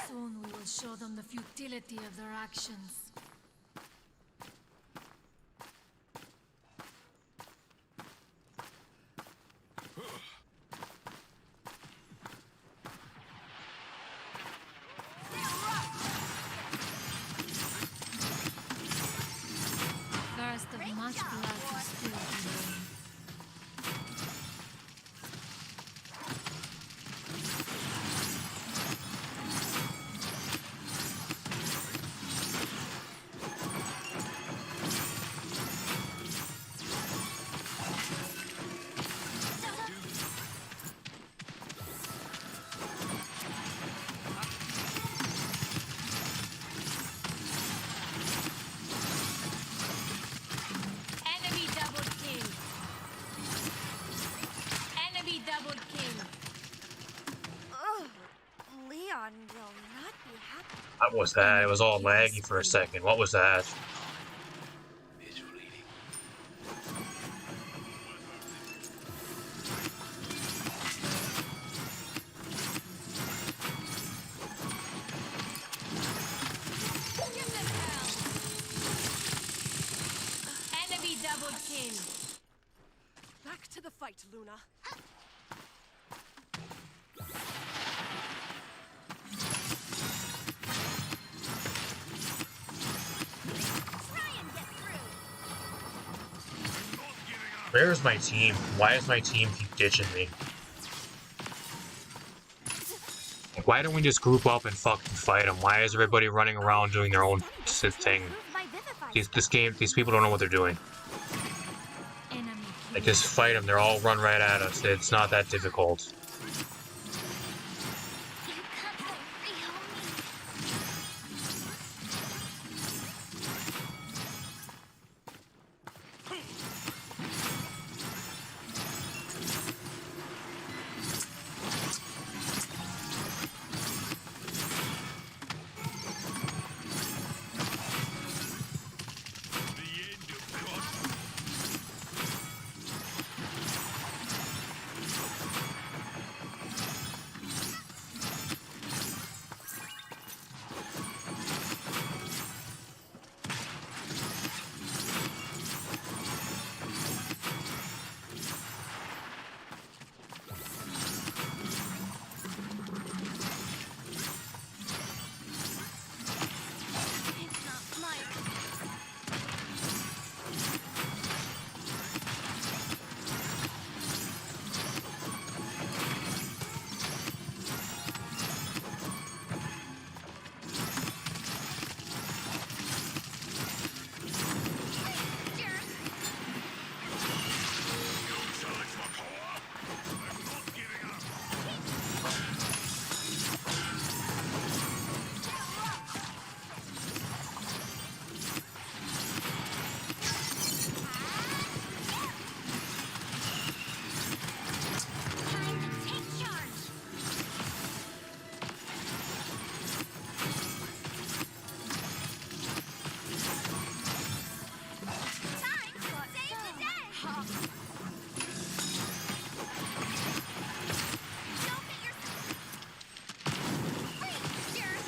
Soon we will show them the futility of their actions. First of much blood to spill today. What was that? It was all laggy for a second. What was that? Enemy double kill. Back to the fight, Luna. Where's my team? Why does my team keep ditching me? Like, why don't we just group up and fucking fight them? Why is everybody running around doing their own thing? These people don't know what they're doing. Like, just fight them. They're all run right at us. It's not that difficult. Don't get yourself. Freeze, jerk.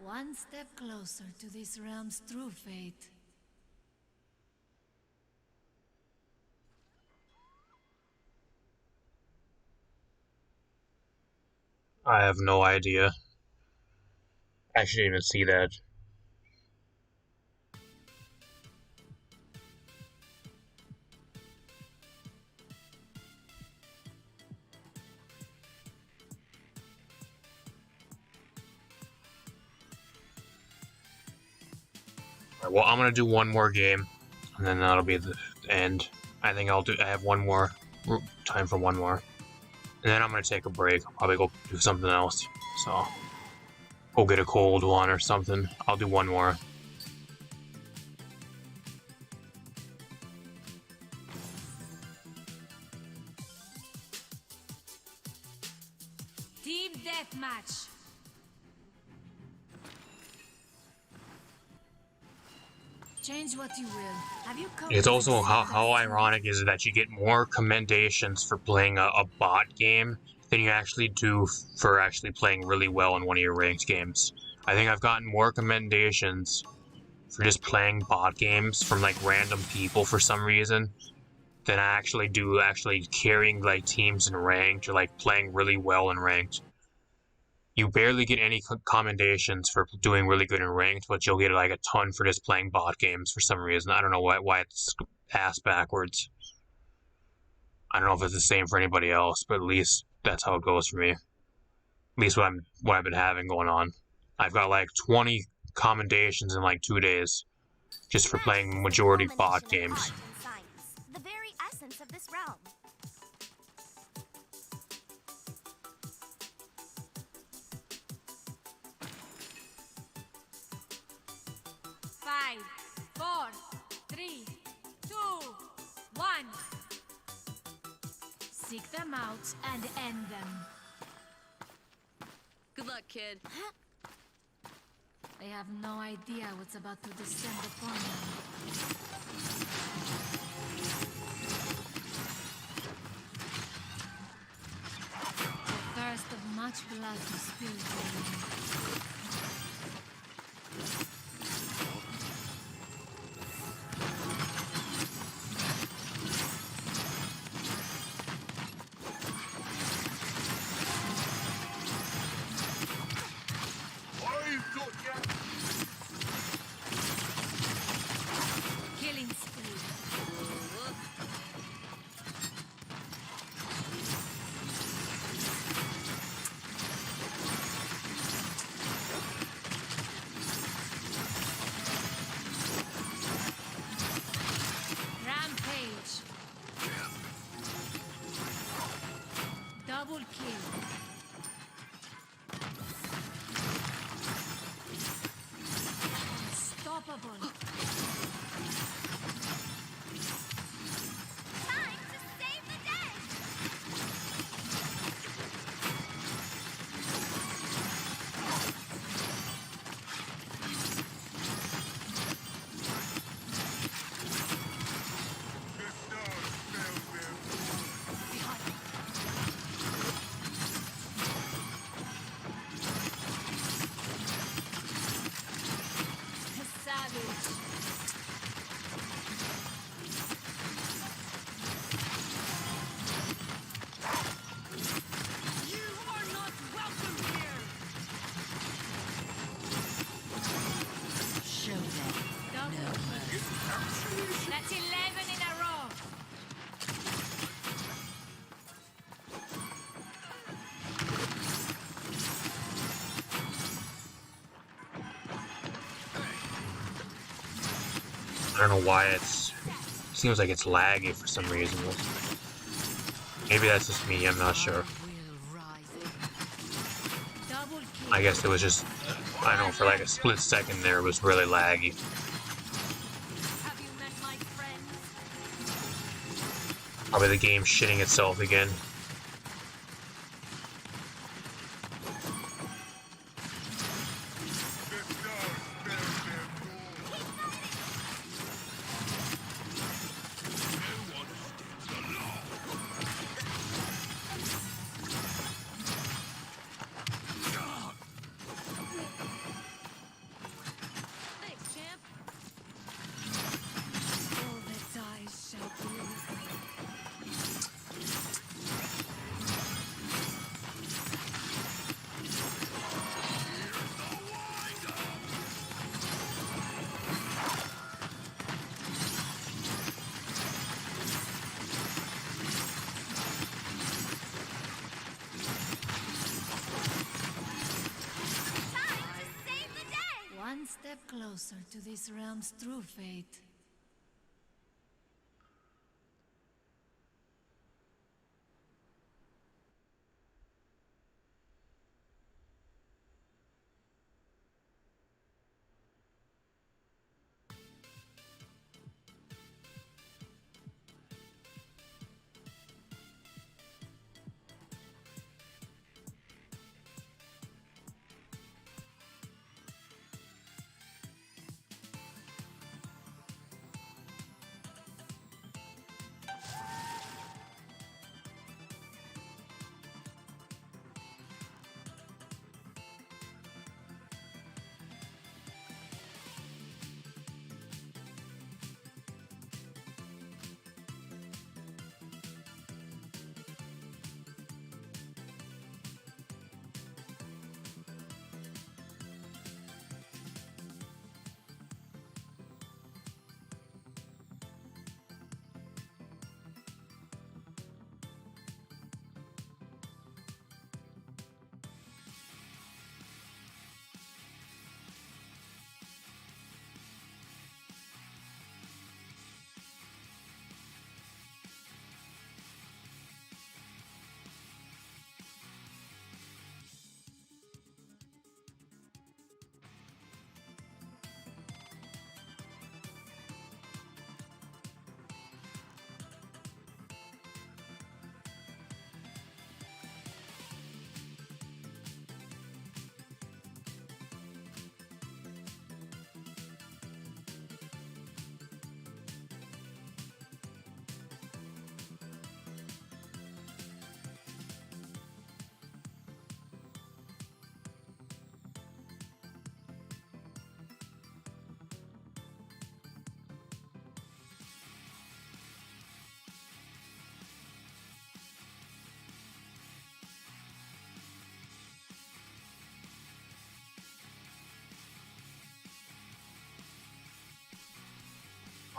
One step closer to this realm's true fate. I have no idea. I shouldn't even see that. Alright, well, I'm gonna do one more game, and then that'll be the end. I think I have one more, time for one more. And then I'm gonna take a break. I'll probably go do something else. So, go get a cold one or something. I'll do one more. Team deathmatch. Change what you will. Have you come It's to also accept how that ironic is it that you get more commendations for playing a bot game than you actually do for actually playing really well in one of your ranked games. I think I've gotten more commendations for just playing bot games from like random people for some reason than I actually do carrying like teams in ranked or like playing really well in ranked. You barely get any commendations for doing really good in ranked, but you'll get like a ton for just playing bot games for some reason. I don't know why it's ass backwards. I don't know if it's the same for anybody else, but at least that's how it goes for me. At least what I've been having going on. I've got like 20 commendations in like 2 days just for playing majority bot games. Art and science, the very essence of this realm. Five, four, three, two, one. Seek them out and end them. Good luck, kid. They have no idea what's about to descend upon them. The thirst of much blood to spill. Killing spree. Rampage. Double kill. Unstoppable. Time to save the day! The stars spell them. Savage. You are not welcome here. Show them. Double kill. That's 11 in a row. I don't know why it seems like it's laggy for some reason. Maybe that's just me, I'm not sure. Double kill. I guess it was just, I don't know, for like a split second there it was really laggy. Have you met my friends? Probably the game shitting itself again. The stars spell them. closer to this realm's true fate.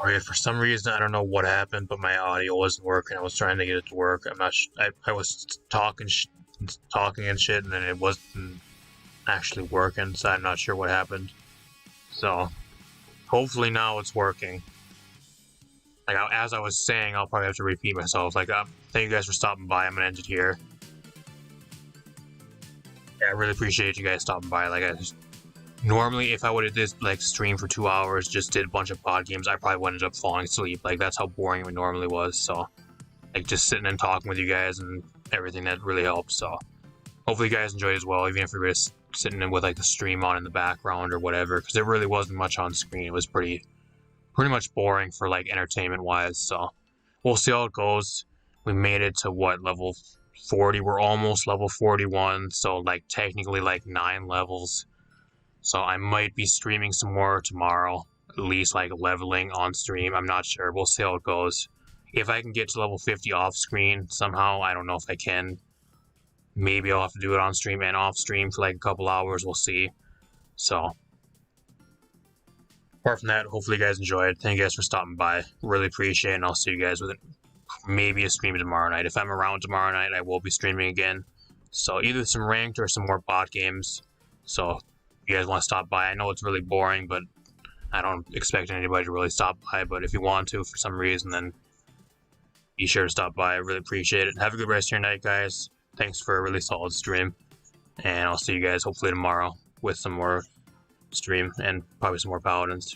Okay, for some reason, I don't know what happened, but my audio wasn't working. I was trying to get it to work. I'm not I was talking and shit, and then it wasn't actually working, so I'm not sure what happened. So, hopefully now it's working. Like, as I was saying, I'll probably have to repeat myself. Like, thank you guys for stopping by. I'm gonna end it here. Yeah, I really appreciate you guys stopping by. Like, normally, if I would have did like stream for 2 hours, just did a bunch of pod games, I probably would end up falling asleep. Like, that's how boring it normally was. So, like, just sitting and talking with you guys and everything, that really helps. So, hopefully you guys enjoyed as well, even if you're just sitting in with like the stream on in the background or whatever, because there really wasn't much on screen. It was pretty much boring for like entertainment wise. So, we'll see how it goes. We made it to what, level 40? We're almost level 41, so like technically like 9 levels. So I might be streaming some more tomorrow, at least like leveling on stream. I'm not sure. We'll see how it goes. If I can get to level 50 off screen somehow, I don't know if I can. Maybe I'll have to do it on stream and off stream for like a couple hours. We'll see. So, apart from that, hopefully you guys enjoyed. Thank you guys for stopping by. Really appreciate it, and I'll see you guys with maybe a stream tomorrow night. If I'm around tomorrow night, I will be streaming again. So either some ranked or some more bot games. So, you guys want to stop by, I know it's really boring, but I don't expect anybody to really stop by. But if you want to for some reason, then be sure to stop by. I really appreciate it. Have a good rest of your night, guys. Thanks for a really solid stream, and I'll see you guys hopefully tomorrow with some more stream and probably some more Paladins.